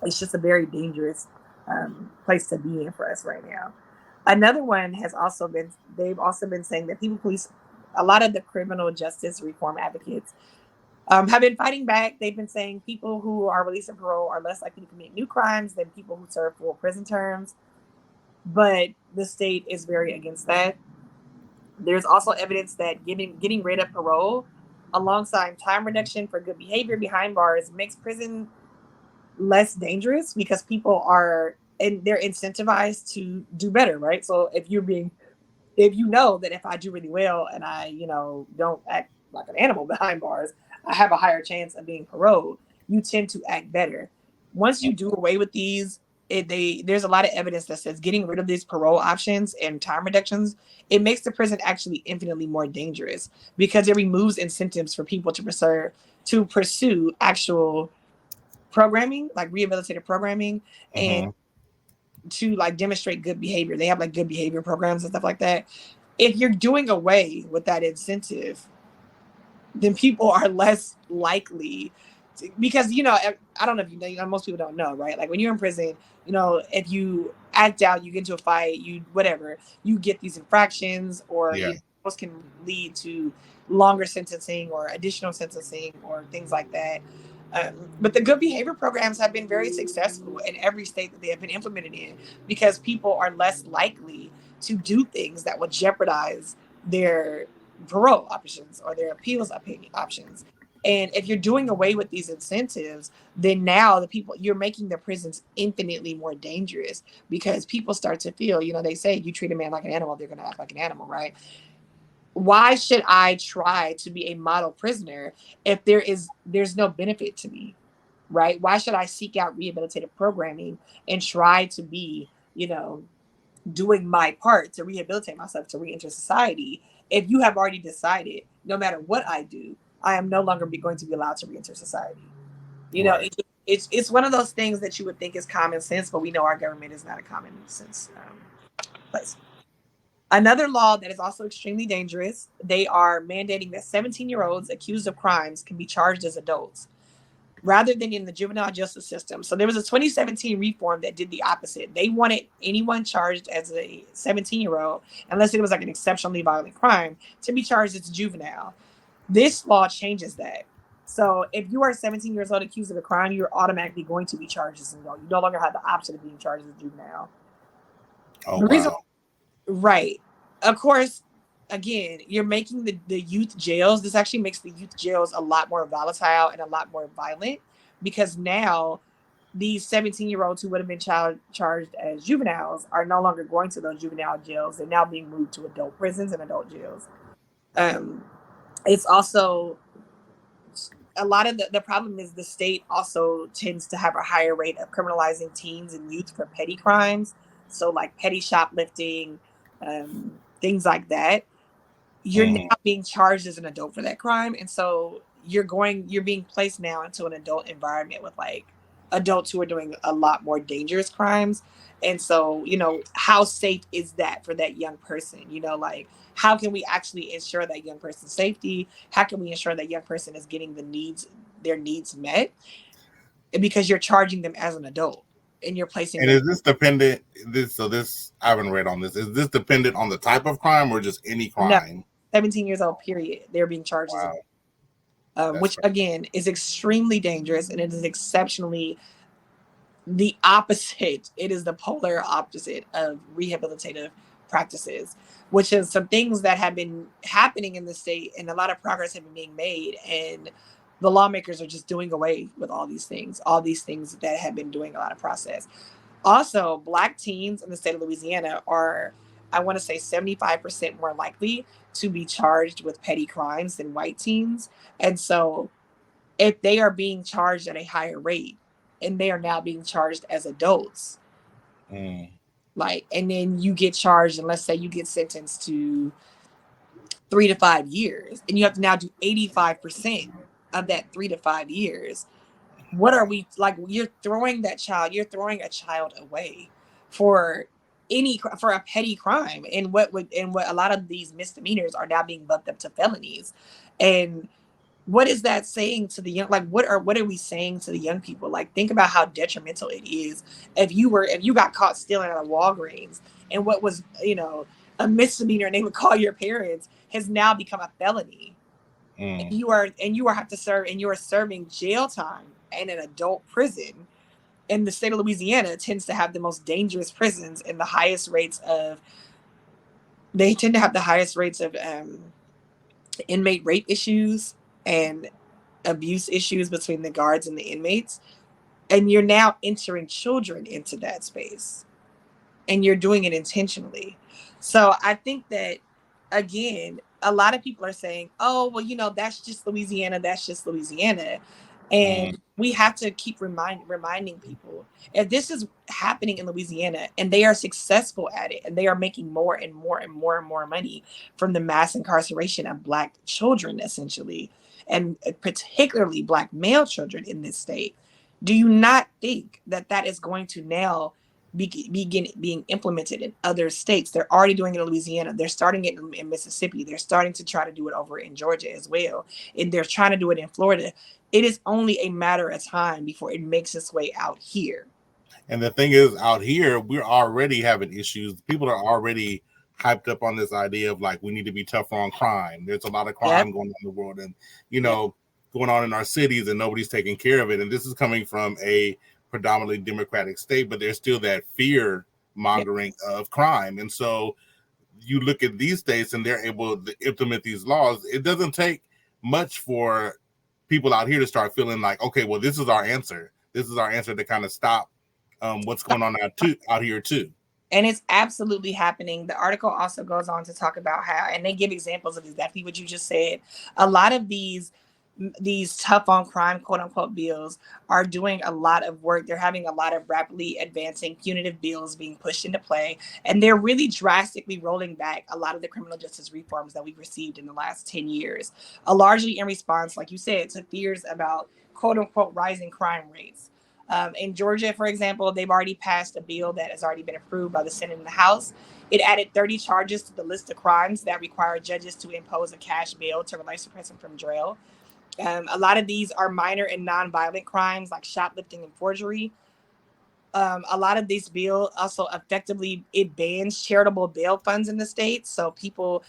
It's just a very dangerous place to be in for us right now. Another one they've also been saying that a lot of the criminal justice reform advocates have been fighting back. They've been saying people who are released on parole are less likely to commit new crimes than people who serve full prison terms. But the state is very against that. There's also evidence that getting rid of parole alongside time reduction for good behavior behind bars makes prison less dangerous because people are, and they're incentivized to do better, right? So if you know that if I do really well and I, don't act like an animal behind bars, I have a higher chance of being paroled. You tend to act better. Once you do away with these, there's a lot of evidence that says getting rid of these parole options and time reductions, it makes the prison actually infinitely more dangerous because it removes incentives for people to pursue actual programming, like rehabilitative programming, and to like demonstrate good behavior. They have like good behavior programs and stuff like that. If you're doing away with that incentive, then people are less likely to, because I don't know if most people don't know, right? Like when you're in prison, if you act out, you get into a fight, you get these infractions, or those can lead to longer sentencing or additional sentencing or things like that. But the good behavior programs have been very successful in every state that they have been implemented in because people are less likely to do things that would jeopardize their parole options or their appeals options. And if you're doing away with these incentives, then now you're making the prisons infinitely more dangerous because people start to feel, they say you treat a man like an animal, they're going to act like an animal, right? Why should I try to be a model prisoner if there's no benefit to me, right? Why should I seek out rehabilitative programming and try to be, doing my part to rehabilitate myself to re-enter society if you have already decided no matter what I do, I am no longer going to be allowed to re-enter society? Right. It's one of those things that you would think is common sense, but we know our government is not a common sense place. Another law that is also extremely dangerous, they are mandating that 17-year-olds accused of crimes can be charged as adults rather than in the juvenile justice system. So there was a 2017 reform that did the opposite. They wanted anyone charged as a 17-year-old, unless it was like an exceptionally violent crime, to be charged as a juvenile. This law changes that. So if you are 17 years old accused of a crime, you're automatically going to be charged as an adult. You no longer have the option of being charged as a juvenile. Oh, wow. Right. Of course, again, you're making the youth jails. This actually makes the youth jails a lot more volatile and a lot more violent because now these 17-year-olds who would have been charged as juveniles are no longer going to those juvenile jails. They're now being moved to adult prisons and adult jails. It's also a lot of the problem is the state also tends to have a higher rate of criminalizing teens and youth for petty crimes. So like petty shoplifting, things like that. You're now being charged as an adult for that crime. And so you're being placed now into an adult environment with like adults who are doing a lot more dangerous crimes. And so, how safe is that for that young person? Like how can we actually ensure that young person's safety? How can we ensure that young person is getting their needs met? Because you're charging them as an adult and you're placing And them. is this dependent? I haven't read on this. Is this dependent on the type of crime or just any crime? No, 17 years old, period. They're being charged as which again is extremely dangerous, and it is exceptionally the opposite. It is the polar opposite of rehabilitative practices, which is some things that have been happening in the state, and a lot of progress have been being made, and the lawmakers are just doing away with all these things that have been doing a lot of process. Also, Black teens in the state of Louisiana are, I want to say, 75% more likely to be charged with petty crimes than white teens. And so if they are being charged at a higher rate and they are now being charged as adults, and then you get charged, and let's say you get sentenced to 3 to 5 years, and you have to now do 85% of that 3 to 5 years. What are we like? You're throwing a child away for a petty crime, and what a lot of these misdemeanors are now being bumped up to felonies. And what is that saying to the young? Like, what are we saying to the young people? Like, think about how detrimental it is if you got caught stealing at a Walgreens, and what was a misdemeanor, and they would call your parents, has now become a felony. And you are serving jail time in an adult prison. And the state of Louisiana tends to have the most dangerous prisons and the highest rates of inmate rape issues and abuse issues between the guards and the inmates. And you're now entering children into that space, and you're doing it intentionally. So I think that, again, a lot of people are saying, oh, well, that's just Louisiana. That's just Louisiana. And we have to keep reminding people, if this is happening in Louisiana and they are successful at it and they are making more and more and more and more money from the mass incarceration of Black children, essentially, and particularly Black male children in this state, do you not think that that is going to now begin being implemented in other states? They're already doing it in Louisiana. They're starting it in Mississippi. They're starting to try to do it over in Georgia as well. And they're trying to do it in Florida. It is only a matter of time before it makes its way out here. And the thing is, out here, we're already having issues. People are already hyped up on this idea of like, we need to be tougher on crime. There's a lot of crime going on in the world, and going on in our cities, and nobody's taking care of it. And this is coming from a predominantly Democratic state, but there's still that fear mongering of crime. And so you look at these states and they're able to implement these laws. It doesn't take much for people out here to start feeling like, okay, well, this is our answer. This is our answer to kind of stop what's going on out here too. And it's absolutely happening. The article also goes on to talk about how, and they give examples of exactly what you just said. A lot of these tough on crime, quote unquote, bills are doing a lot of work. They're having a lot of rapidly advancing punitive bills being pushed into play. And they're really drastically rolling back a lot of the criminal justice reforms that we've received in the last 10 years, largely in response, like you said, to fears about quote unquote rising crime rates. In Georgia, for example, they've already passed a bill that has already been approved by the Senate and the House. It added 30 charges to the list of crimes that require judges to impose a cash bail to release a person from jail. A lot of these are minor and non-violent crimes like shoplifting and forgery. A lot of these bills also effectively, it bans charitable bail funds in the state. So people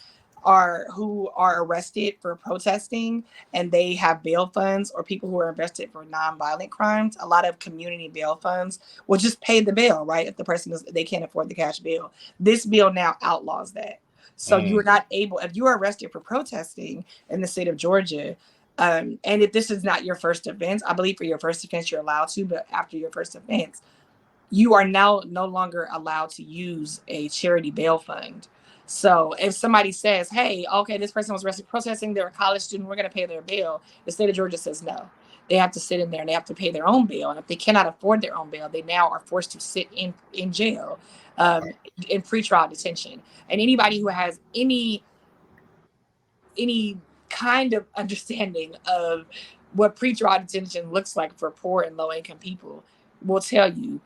who are arrested for protesting and they have bail funds, or people who are arrested for non-violent crimes, a lot of community bail funds will just pay the bail, right? If the person they can't afford the cash bail. This bill now outlaws that. So you are not able, if you are arrested for protesting in the state of Georgia, and if this is not your first offense, I believe for your first offense, you're allowed to, but after your first offense, you are now no longer allowed to use a charity bail fund. So if somebody says, hey, okay, this person was arrested protesting, they're a college student, we're going to pay their bail, the state of Georgia says no. They have to sit in there and they have to pay their own bail. And if they cannot afford their own bail, they now are forced to sit in jail, in pretrial detention. And anybody who has any kind of understanding of what pretrial detention looks like for poor and low income people will tell you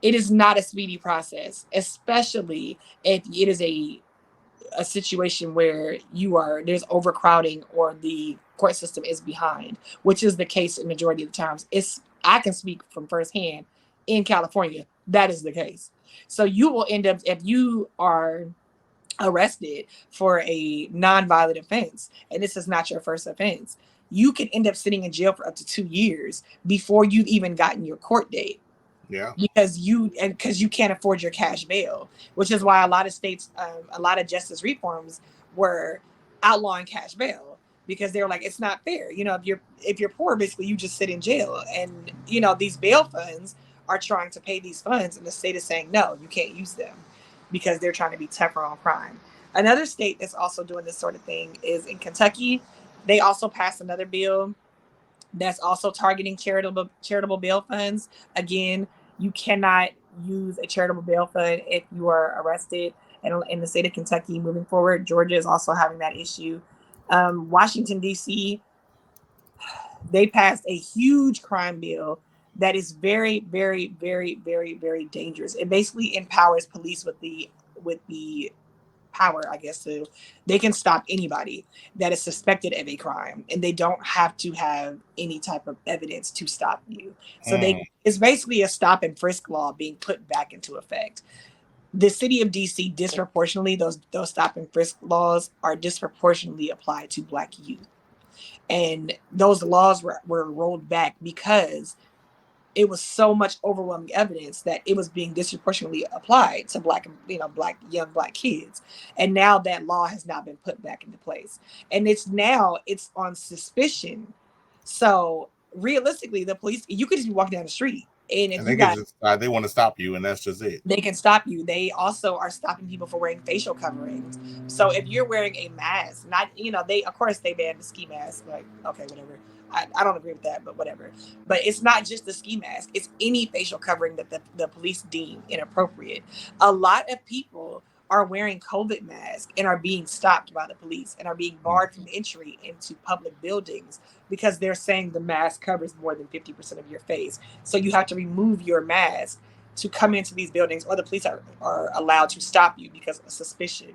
it is not a speedy process, especially if it is a situation where there's overcrowding or the court system is behind, which is the case in majority of the times. I can speak from firsthand in California, that is the case. So you will end up, if you are arrested for a non-violent offense, and this is not your first offense, you can end up sitting in jail for up to 2 years before you've even gotten your court date. Yeah. Because you can't afford your cash bail, which is why a lot of states, a lot of justice reforms were outlawing cash bail, because they were like, it's not fair. If you're poor, basically you just sit in jail, and these bail funds are trying to pay these funds, and the state is saying no, you can't use them because they're trying to be tougher on crime. Another state that's also doing this sort of thing is in Kentucky. They also passed another bill that's also targeting charitable bail funds. Again, you cannot use a charitable bail fund if you are arrested. And in the state of Kentucky, moving forward, Georgia is also having that issue. Washington, D.C., they passed a huge crime bill that is very, very, very, very, very dangerous. It basically empowers police with the power, I guess, they can stop anybody that is suspected of a crime, and they don't have to have any type of evidence to stop you. So it's basically a stop and frisk law being put back into effect. The city of DC disproportionately, those stop and frisk laws are disproportionately applied to Black youth. And those laws were rolled back because it was so much overwhelming evidence that it was being disproportionately applied to young Black kids. And now that law has now been put back into place. And it's on suspicion. So realistically, the police, you could just be walking down the street And if they you can got, just decide they want to stop you, and that's just it. they can stop you. They also are stopping people for wearing facial coverings. So if you're wearing a mask, not, they, of course they banned the ski mask. Like, okay, whatever. I don't agree with that, but whatever. But it's not just the ski mask. It's any facial covering that the police deem inappropriate. A lot of people are wearing COVID masks and are being stopped by the police and are being barred from entry into public buildings because they're saying the mask covers more than 50% of your face. So you have to remove your mask to come into these buildings, or the police are allowed to stop you because of suspicion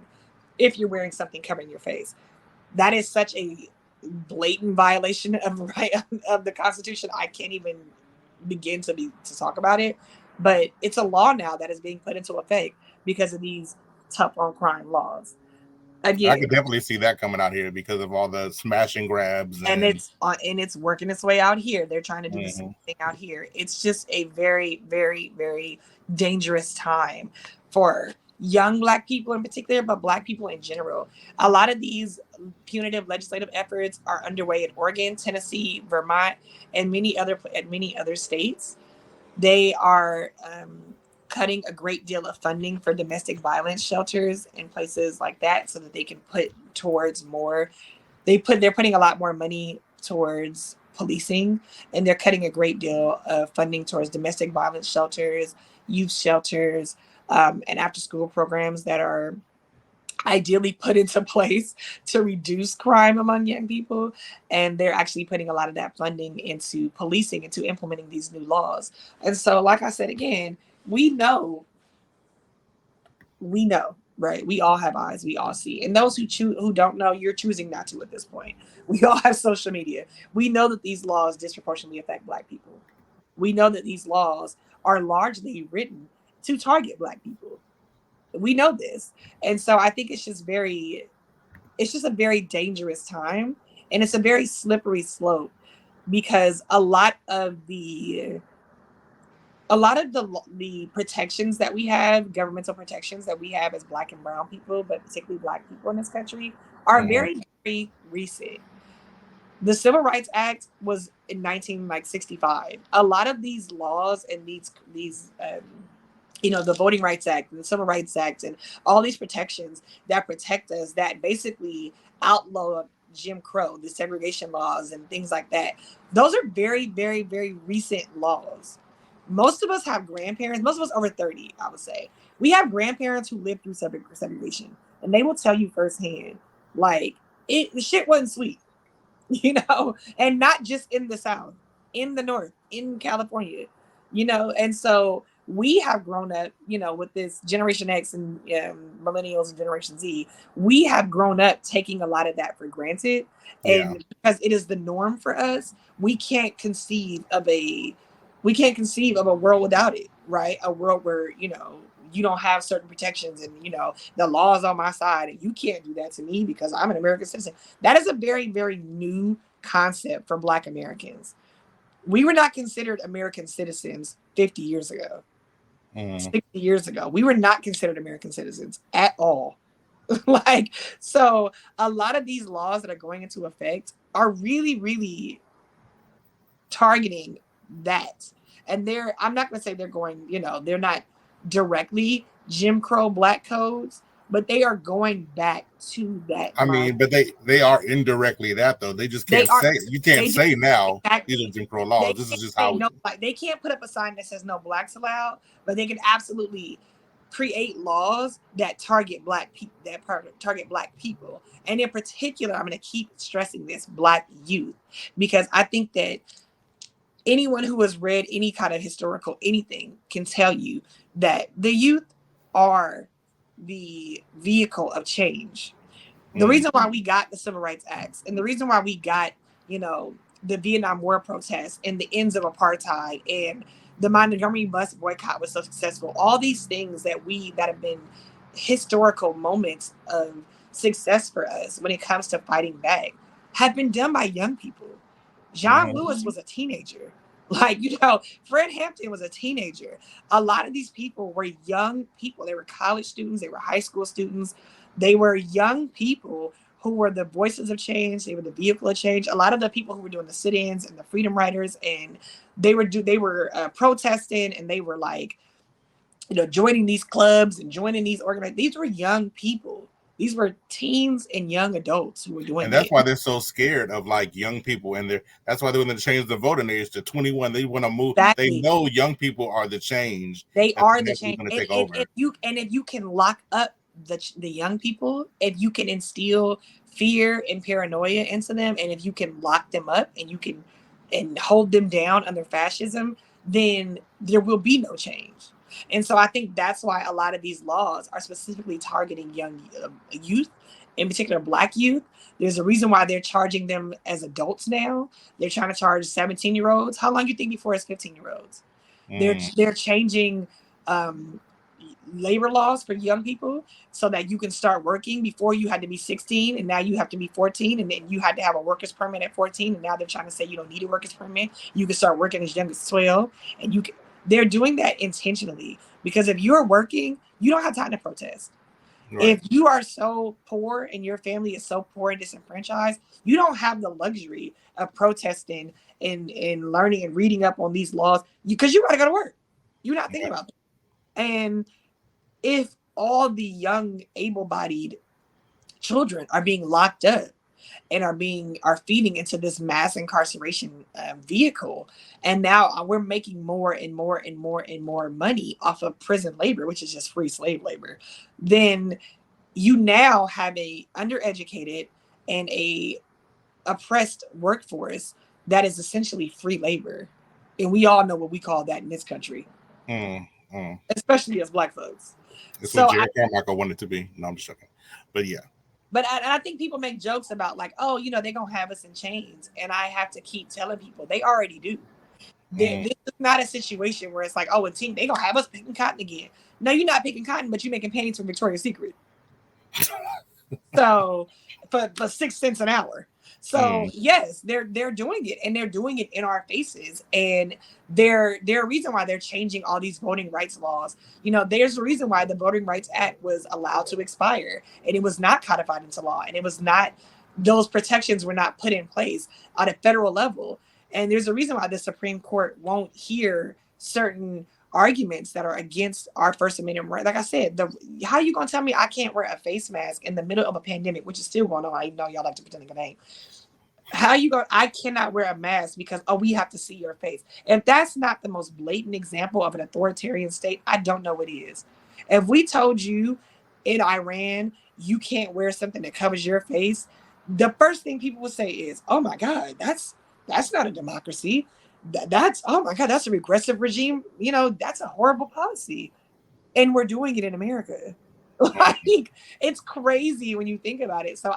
if you're wearing something covering your face. That is such a blatant violation of the Constitution. I can't even begin to talk about it. But it's a law now that is being put into effect because of these tough on crime laws. Again, I could definitely see that coming out here because of all the smash and grabs, and it's working its way out here. They're trying to do the same thing out here. It's just a very, very, very dangerous time for young Black people in particular, but Black people in general. A lot of these punitive legislative efforts are underway in Oregon, Tennessee, Vermont, and many other states. They are cutting a great deal of funding for domestic violence shelters and places like that so that they can put towards more. They're putting a lot more money towards policing, and they're cutting a great deal of funding towards domestic violence shelters, youth shelters, and after school programs that are ideally put into place to reduce crime among young people. And they're actually putting a lot of that funding into policing, into implementing these new laws. And so, like I said, again, we know, right? We all have eyes, we all see. And those who don't know, you're choosing not to at this point. We all have social media. We know that these laws disproportionately affect Black people. We know that these laws are largely written to target Black people. We know this. And so I think it's just a very dangerous time, and it's a very slippery slope because a lot of the protections that we have, governmental protections that we have as Black and brown people, but particularly Black people in this country, are very, very recent. The Civil Rights Act was in 1965. A lot of these laws and these the Voting Rights Act, the Civil Rights Act, and all these protections that protect us, that basically outlaw Jim Crow, the segregation laws and things like that. Those are very, very, very recent laws. Most of us have grandparents, most of us over 30, I would say. We have grandparents who lived through segregation, and they will tell you firsthand, like, the shit wasn't sweet, and not just in the South, in the North, in California, and so we have grown up, with this Generation X and millennials and Generation Z. We have grown up taking a lot of that for granted. And because it is the norm for us, we can't conceive of a world without it, right? A world where, you don't have certain protections and, the law is on my side and you can't do that to me because I'm an American citizen. That is a very, very new concept for Black Americans. We were not considered American citizens 50 years ago. 60 years ago, we were not considered American citizens at all. So a lot of these laws that are going into effect are really, really targeting that. And I'm not going to say they're going, they're not directly Jim Crow Black codes, but they are going back to that. I mean, but they are indirectly that, though. They just can't say. You can't say now these are Jim Crow laws. This is just how. They can't put up a sign that says no Blacks allowed, but they can absolutely create laws that target Black people. Target Black people, and in particular, I'm going to keep stressing this: Black youth, because I think that anyone who has read any kind of historical anything can tell you that the youth are the vehicle of change. The reason why we got the Civil Rights Acts and the reason why we got, the Vietnam War protests and the ends of apartheid and the Montgomery bus boycott was so successful, all these things that have been historical moments of success for us when it comes to fighting back have been done by young people. John Lewis was a teenager. Fred Hampton was a teenager. A lot of these people were young people. They were college students. They were high school students. They were young people who were the voices of change. They were the vehicle of change. A lot of the people who were doing the sit-ins and the freedom riders, and they were protesting, and they were like, joining these clubs and joining these organizations. These were young people. These were teens and young adults who were doing it. And that's why they're so scared of like young people, and that's why they want to change the voting age to 21. They want to move. Exactly. They know young people are the change. They are the change. And if you can lock up the young people, if you can instill fear and paranoia into them, and if you can lock them up and you can hold them down under fascism, then there will be no change. And so I think that's why a lot of these laws are specifically targeting young youth, in particular Black youth. There's a reason why they're charging them as adults now. They're trying to charge 17-year-olds. How long do you think before it's 15-year-olds? They're changing labor laws for young people so that you can start working. Before you had to be 16 and now you have to be 14, and then you had to have a worker's permit at 14, and now they're trying to say you don't need a worker's permit. You can start working as young as 12, and you can. They're doing that intentionally because if you're working, you don't have time to protest. Right. If you are so poor and your family is so poor and disenfranchised, you don't have the luxury of protesting and learning and reading up on these laws because you got to go to work. You're not thinking about it. And if all the young able-bodied children are being locked up and are feeding into this mass incarceration vehicle, and now we're making more and more and more and more money off of prison labor, which is just free slave labor, then you now have a undereducated and a oppressed workforce that is essentially free labor, and we all know what we call that in this country, especially as Black folks. It's what Jarrod Carmichael wanted to be. No, I'm just joking, but yeah. But I think people make jokes about like, oh, they're going to have us in chains. And I have to keep telling people they already do. This is not a situation where it's like, oh, they're going to have us picking cotton again. No, you're not picking cotton, but you're making panties from Victoria's Secret. So for 6 cents an hour. So yes, they're doing it, and they're doing it in our faces. And they're a reason why they're changing all these voting rights laws. There's a reason why the Voting Rights Act was allowed to expire, and it was not codified into law, and it was not, those protections were not put in place on a federal level. And there's a reason why the Supreme Court won't hear certain arguments that are against our First Amendment right. Like I said, how are you gonna tell me I can't wear a face mask in the middle of a pandemic, which is still going on? I know y'all like to pretend like it ain't. I cannot wear a mask because we have to see your face. If that's not the most blatant example of an authoritarian state, I don't know what is. If we told you in Iran you can't wear something that covers your face, the first thing people would say is, oh my God, that's not a democracy. That's, oh my God, that's a regressive regime. That's a horrible policy. And we're doing it in America. Like, it's crazy when you think about it. So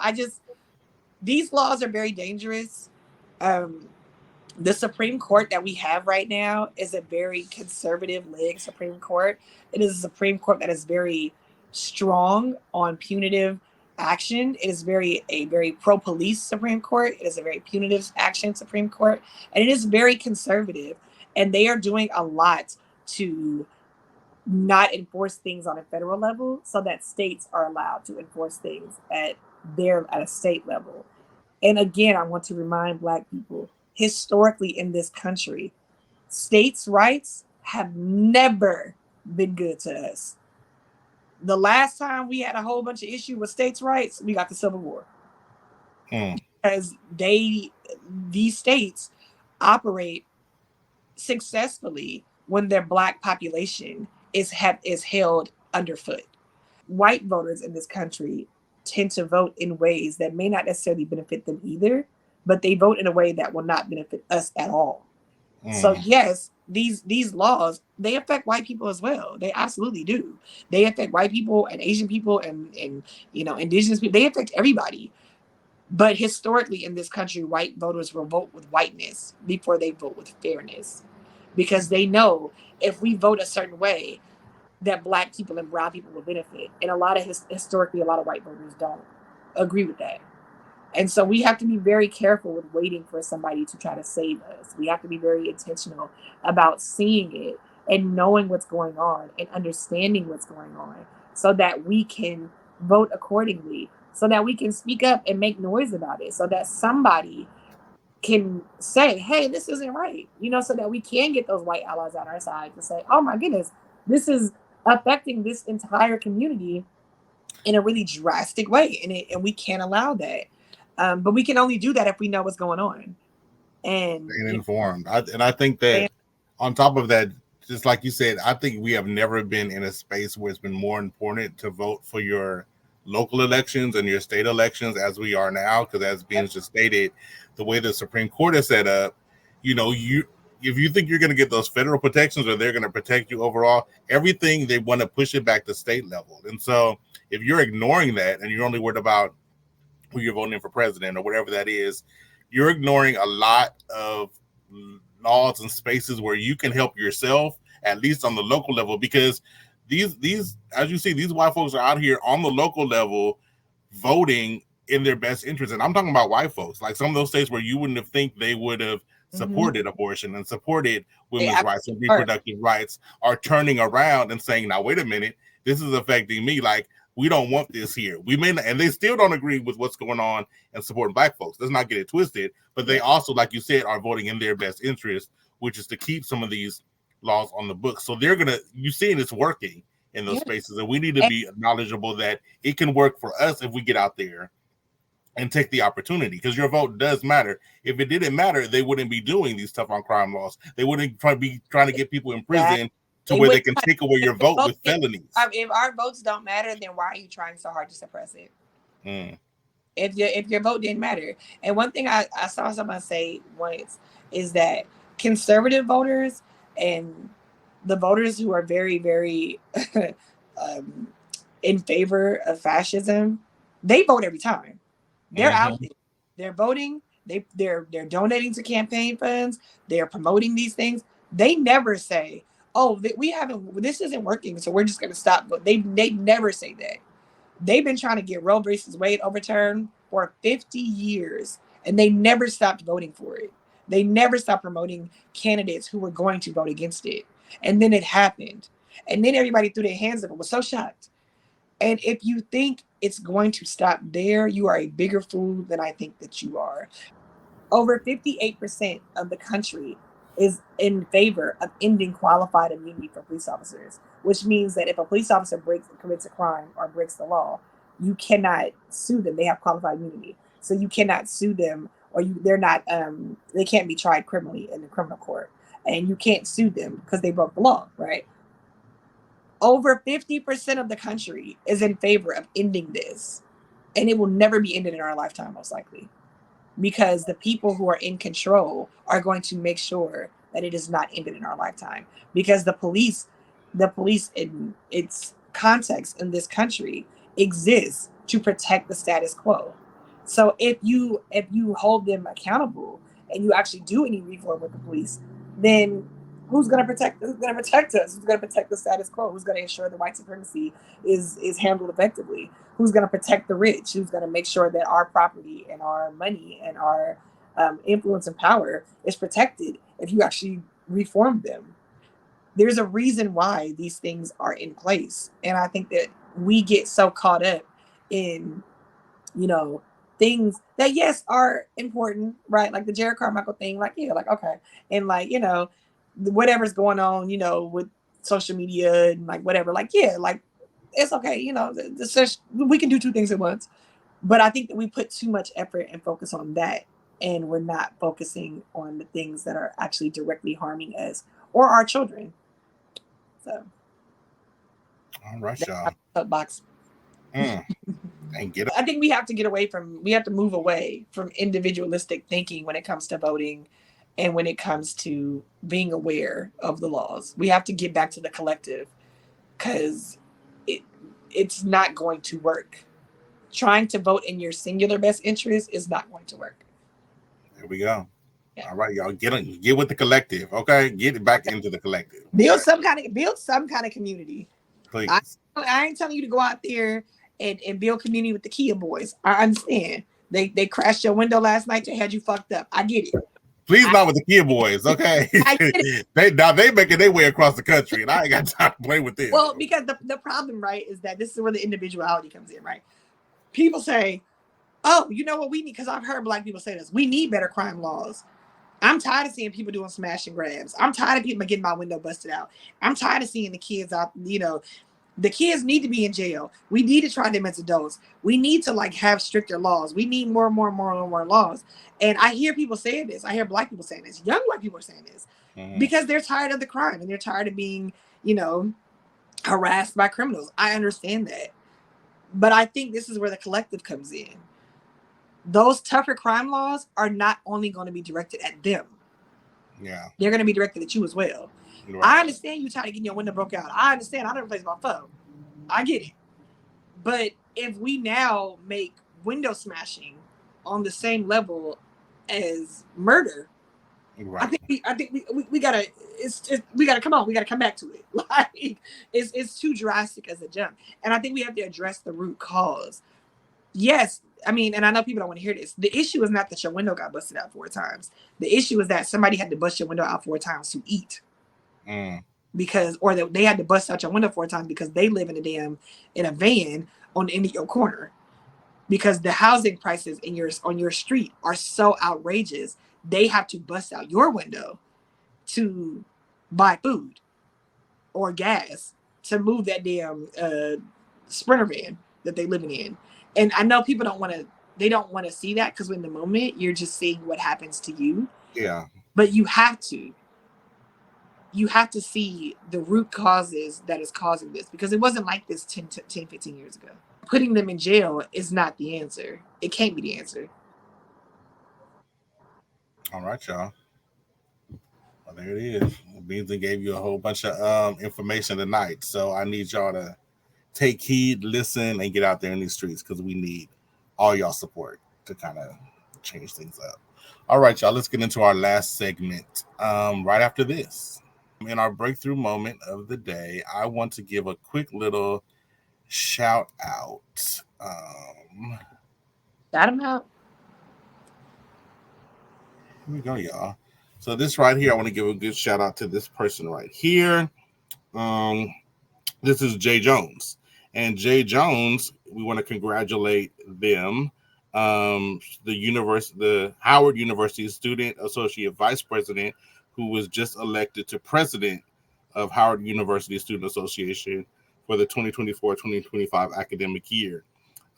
these laws are very dangerous. The Supreme Court that we have right now is a very conservative leg Supreme Court. It is a Supreme Court that is very strong on punitive action. It is a very pro-police Supreme Court. It is a very punitive action Supreme Court. And it is very conservative. And they are doing a lot to not enforce things on a federal level so that states are allowed to enforce things at a state level. And again, I want to remind Black people, historically in this country, states' rights have never been good to us. The last time we had a whole bunch of issue with states' rights, we got the Civil War. Because these states operate successfully when their Black population is held underfoot. White voters in this country tend to vote in ways that may not necessarily benefit them either, but they vote in a way that will not benefit us at all. So yes, these laws, they affect white people as well. They absolutely do. They affect white people and Asian people and indigenous people. They affect everybody. But historically in this country, white voters will vote with whiteness before they vote with fairness, because they know if we vote a certain way, that Black people and brown people will benefit. And historically, a lot of white voters don't agree with that. And so we have to be very careful with waiting for somebody to try to save us. We have to be very intentional about seeing it and knowing what's going on and understanding what's going on so that we can vote accordingly, so that we can speak up and make noise about it, so that somebody can say, hey, this isn't right, so that we can get those white allies on our side to say, oh my goodness, this is affecting this entire community in a really drastic way, and we can't allow that. But we can only do that if we know what's going on and informed. I think that on top of that, just like you said, I think we have never been in a space where it's been more important to vote for your local elections and your state elections as we are now, because as being just stated, the way the Supreme Court is set up, if you think you're going to get those federal protections or they're going to protect you overall, everything, they want to push it back to state level. And so if you're ignoring that and you're only worried about who you're voting for president or whatever that is, you're ignoring a lot of laws and spaces where you can help yourself, at least on the local level, because these, as you see, these white folks are out here on the local level voting in their best interest. And I'm talking about white folks, like some of those states where you wouldn't have think they would have supported abortion and supported women's rights and reproductive rights, are turning around and saying, now, wait a minute, this is affecting me. Like, we don't want this here. We may not, and they still don't agree with what's going on and supporting black folks. Let's not get it twisted. But they also, like you said, are voting in their best interest, which is to keep some of these laws on the books. So they're going to, you're seeing it's working in those spaces. And we need to be knowledgeable that it can work for us if we get out there and take the opportunity, because your vote does matter. If it didn't matter, they wouldn't be doing these tough on crime laws. They wouldn't be trying to get people in prison to where they can take away your vote with felonies. If our votes don't matter, then why are you trying so hard to suppress it? If your vote didn't matter. And one thing I saw someone say once is that conservative voters and the voters who are very, very in favor of fascism, they vote every time. They're out there. They're voting. They're donating to campaign funds. They're promoting these things. They never say, oh, this isn't working, so we're just going to stop. But they never say that. They've been trying to get Roe versus Wade overturned for 50 years, and they never stopped voting for it. They never stopped promoting candidates who were going to vote against it. And then it happened. And then everybody threw their hands up and was so shocked. And if you think it's going to stop there, you are a bigger fool than I think that you are. Over 58% of the country is in favor of ending qualified immunity for police officers, which means that if a police officer commits a crime or breaks the law, you cannot sue them. They have qualified immunity. So you cannot sue them, or they can't be tried criminally in the criminal court. And you can't sue them because they broke the law, right? Over 50% of the country is in favor of ending this. And it will never be ended in our lifetime, most likely. Because the people who are in control are going to make sure that it is not ended in our lifetime. Because the police in its context in this country exists to protect the status quo. So if you hold them accountable and you actually do any reform with the police, then who's going to protect us? Who's going to protect the status quo? Who's going to ensure that white supremacy is handled effectively? Who's going to protect the rich? Who's going to make sure that our property and our money and our influence and power is protected if you actually reform them? There's a reason why these things are in place. And I think that we get so caught up in, things that, yes, are important, right? Like the Jarrod Carmichael thing, okay. And whatever's going on, with social media and whatever, it's okay. We can do two things at once. But I think that we put too much effort and focus on that. And we're not focusing on the things that are actually directly harming us or our children. So. All right, y'all. Box. And I think we have to move away from individualistic thinking when it comes to voting and when it comes to being aware of the laws. We have to get back to the collective, because it's not going to work. Trying to vote in your singular best interest is not going to work. There we go. Yeah. All right, y'all, get with the collective, okay? Get it back into the collective. Build some kind of community. Please. I ain't telling you to go out there and build community with the Kia boys. I understand. They crashed your window last night. They had you fucked up. I get it. Please not with the Kia boys, okay? I get it. they making their way across the country, and I ain't got time to play with this. Well, because the problem, right, is that this is where the individuality comes in, right? people say, oh, you know what we need? Because I've heard Black people say this. We need better crime laws. I'm tired of seeing people doing smash and grabs. I'm tired of people getting my window busted out. I'm tired of seeing the kids out, the kids need to be in jail. We need to try them as adults. We need to have stricter laws. We need more laws. And I hear people saying this. I hear Black people saying this. Young Black people are saying this because they're tired of the crime and they're tired of being, harassed by criminals. I understand that. But I think this is where the collective comes in. Those tougher crime laws are not only going to be directed at them. Yeah. They're going to be directed at you as well. Right. I understand you tired of getting your window broke out. I understand. I don't replace my phone. I get it. But if we now make window smashing on the same as murder, right. I think we gotta come on. We gotta come back to it. It's too drastic as a jump, and I think we have to address the root cause. Yes, I mean, and I know people don't want to hear this. The issue is not that your window got busted out 4 times. The issue is that somebody had to bust your window out 4 times to eat. Because, or they had to bust out your window 4 times because they live in a van on the end of your corner. Because the housing prices on your street are so outrageous, they have to bust out your window to buy food or gas to move that damn Sprinter van that they living in. And I know people don't want to see that because in the moment you're just seeing what happens to you. Yeah. But you have to see the root causes that is causing this, because it wasn't like this 10, 15 years ago. Putting them in jail is not the answer. It can't be the answer. All right, y'all. Well, there it is. Beasley gave you a whole bunch of information tonight. So I need y'all to take heed, listen, and get out there in these streets because we need all y'all support to kind of change things up. All right, y'all. Let's get into our last segment right after this. In our breakthrough moment of the day, I want to give a quick little shout out. Shout him out. Here we go, y'all. So this right here, I want to give a good shout out to this person right here. This is Jay Jones. And Jay Jones, we want to congratulate them. The Howard University Student Associate Vice President, who was just elected to president of Howard University Student Association for the 2024-2025 academic year.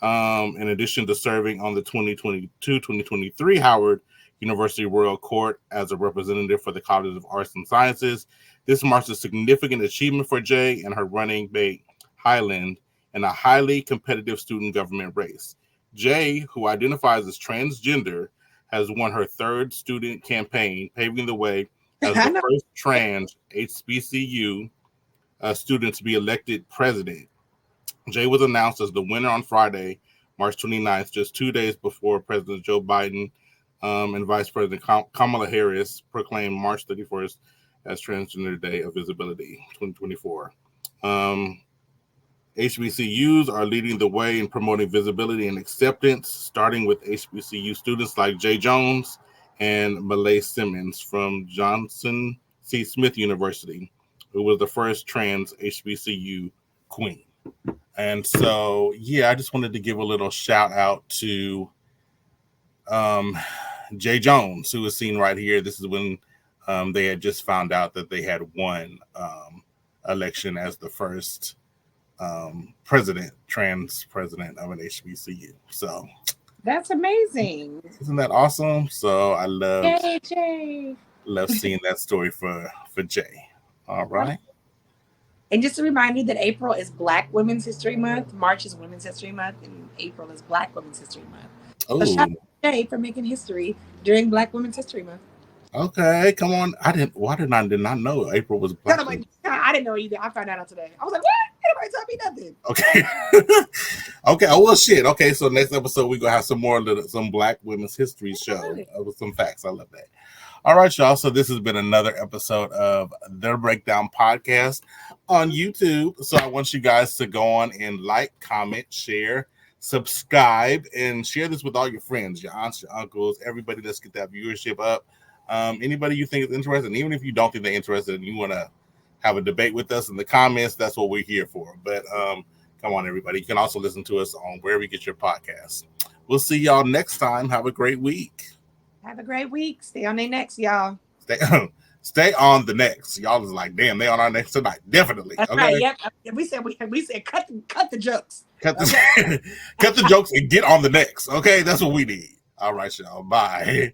In addition to serving on the 2022-2023 Howard University Royal Court as a representative for the College of Arts and Sciences, this marks a significant achievement for Jay and her running mate Highland in a highly competitive student government race. Jay, who identifies as transgender, has won her 3rd student campaign, paving the way as the first trans HBCU student to be elected president. Jay was announced as the winner on Friday, March 29th, just 2 days before President Joe Biden and Vice President Kamala Harris proclaimed March 31st as Transgender Day of Visibility 2024. HBCUs are leading the way in promoting visibility and acceptance, starting with HBCU students like Jay Jones and Malay Simmons from Johnson C. Smith University, who was the first trans HBCU queen. And so, I just wanted to give a little shout out to Jay Jones, who is seen right here. This is when they had just found out that they had won election as the first trans president of an HBCU. So that's amazing. Isn't that awesome? So I love seeing that story for Jay. All right. And just a reminder that April is Black Women's History Month, March is Women's History Month, and April is Black Women's History Month. So shout out to Jay for making history during Black Women's History Month. Okay, come on. I did not know April was Black. I didn't know either. I found out today. I was like, what? Anybody tell me nothing. Okay. Okay. Oh, well, shit. Okay, so next episode we're gonna have some Black Women's History show with some facts. I love that. All right, y'all. So this has been another episode of The Breakdown Podcast on YouTube. So I want you guys to go on and like, comment, share, subscribe, and share this with all your friends, your aunts, your uncles, everybody. Let's get that viewership up. Anybody you think is interested, and even if you don't think they're interested and you want to have a debate with us in the comments, that's what we're here for. But Come on, everybody. You can also listen to us on wherever you get your podcasts. We'll see y'all next time. Have a great week. Have a great week. Stay on their necks, y'all. Stay on the next. Y'all is like, damn, they on our next tonight. Definitely. That's okay? right. Yep. We said cut the jokes. Cut the jokes and get on the next. Okay, that's what we need. All right, y'all. Bye.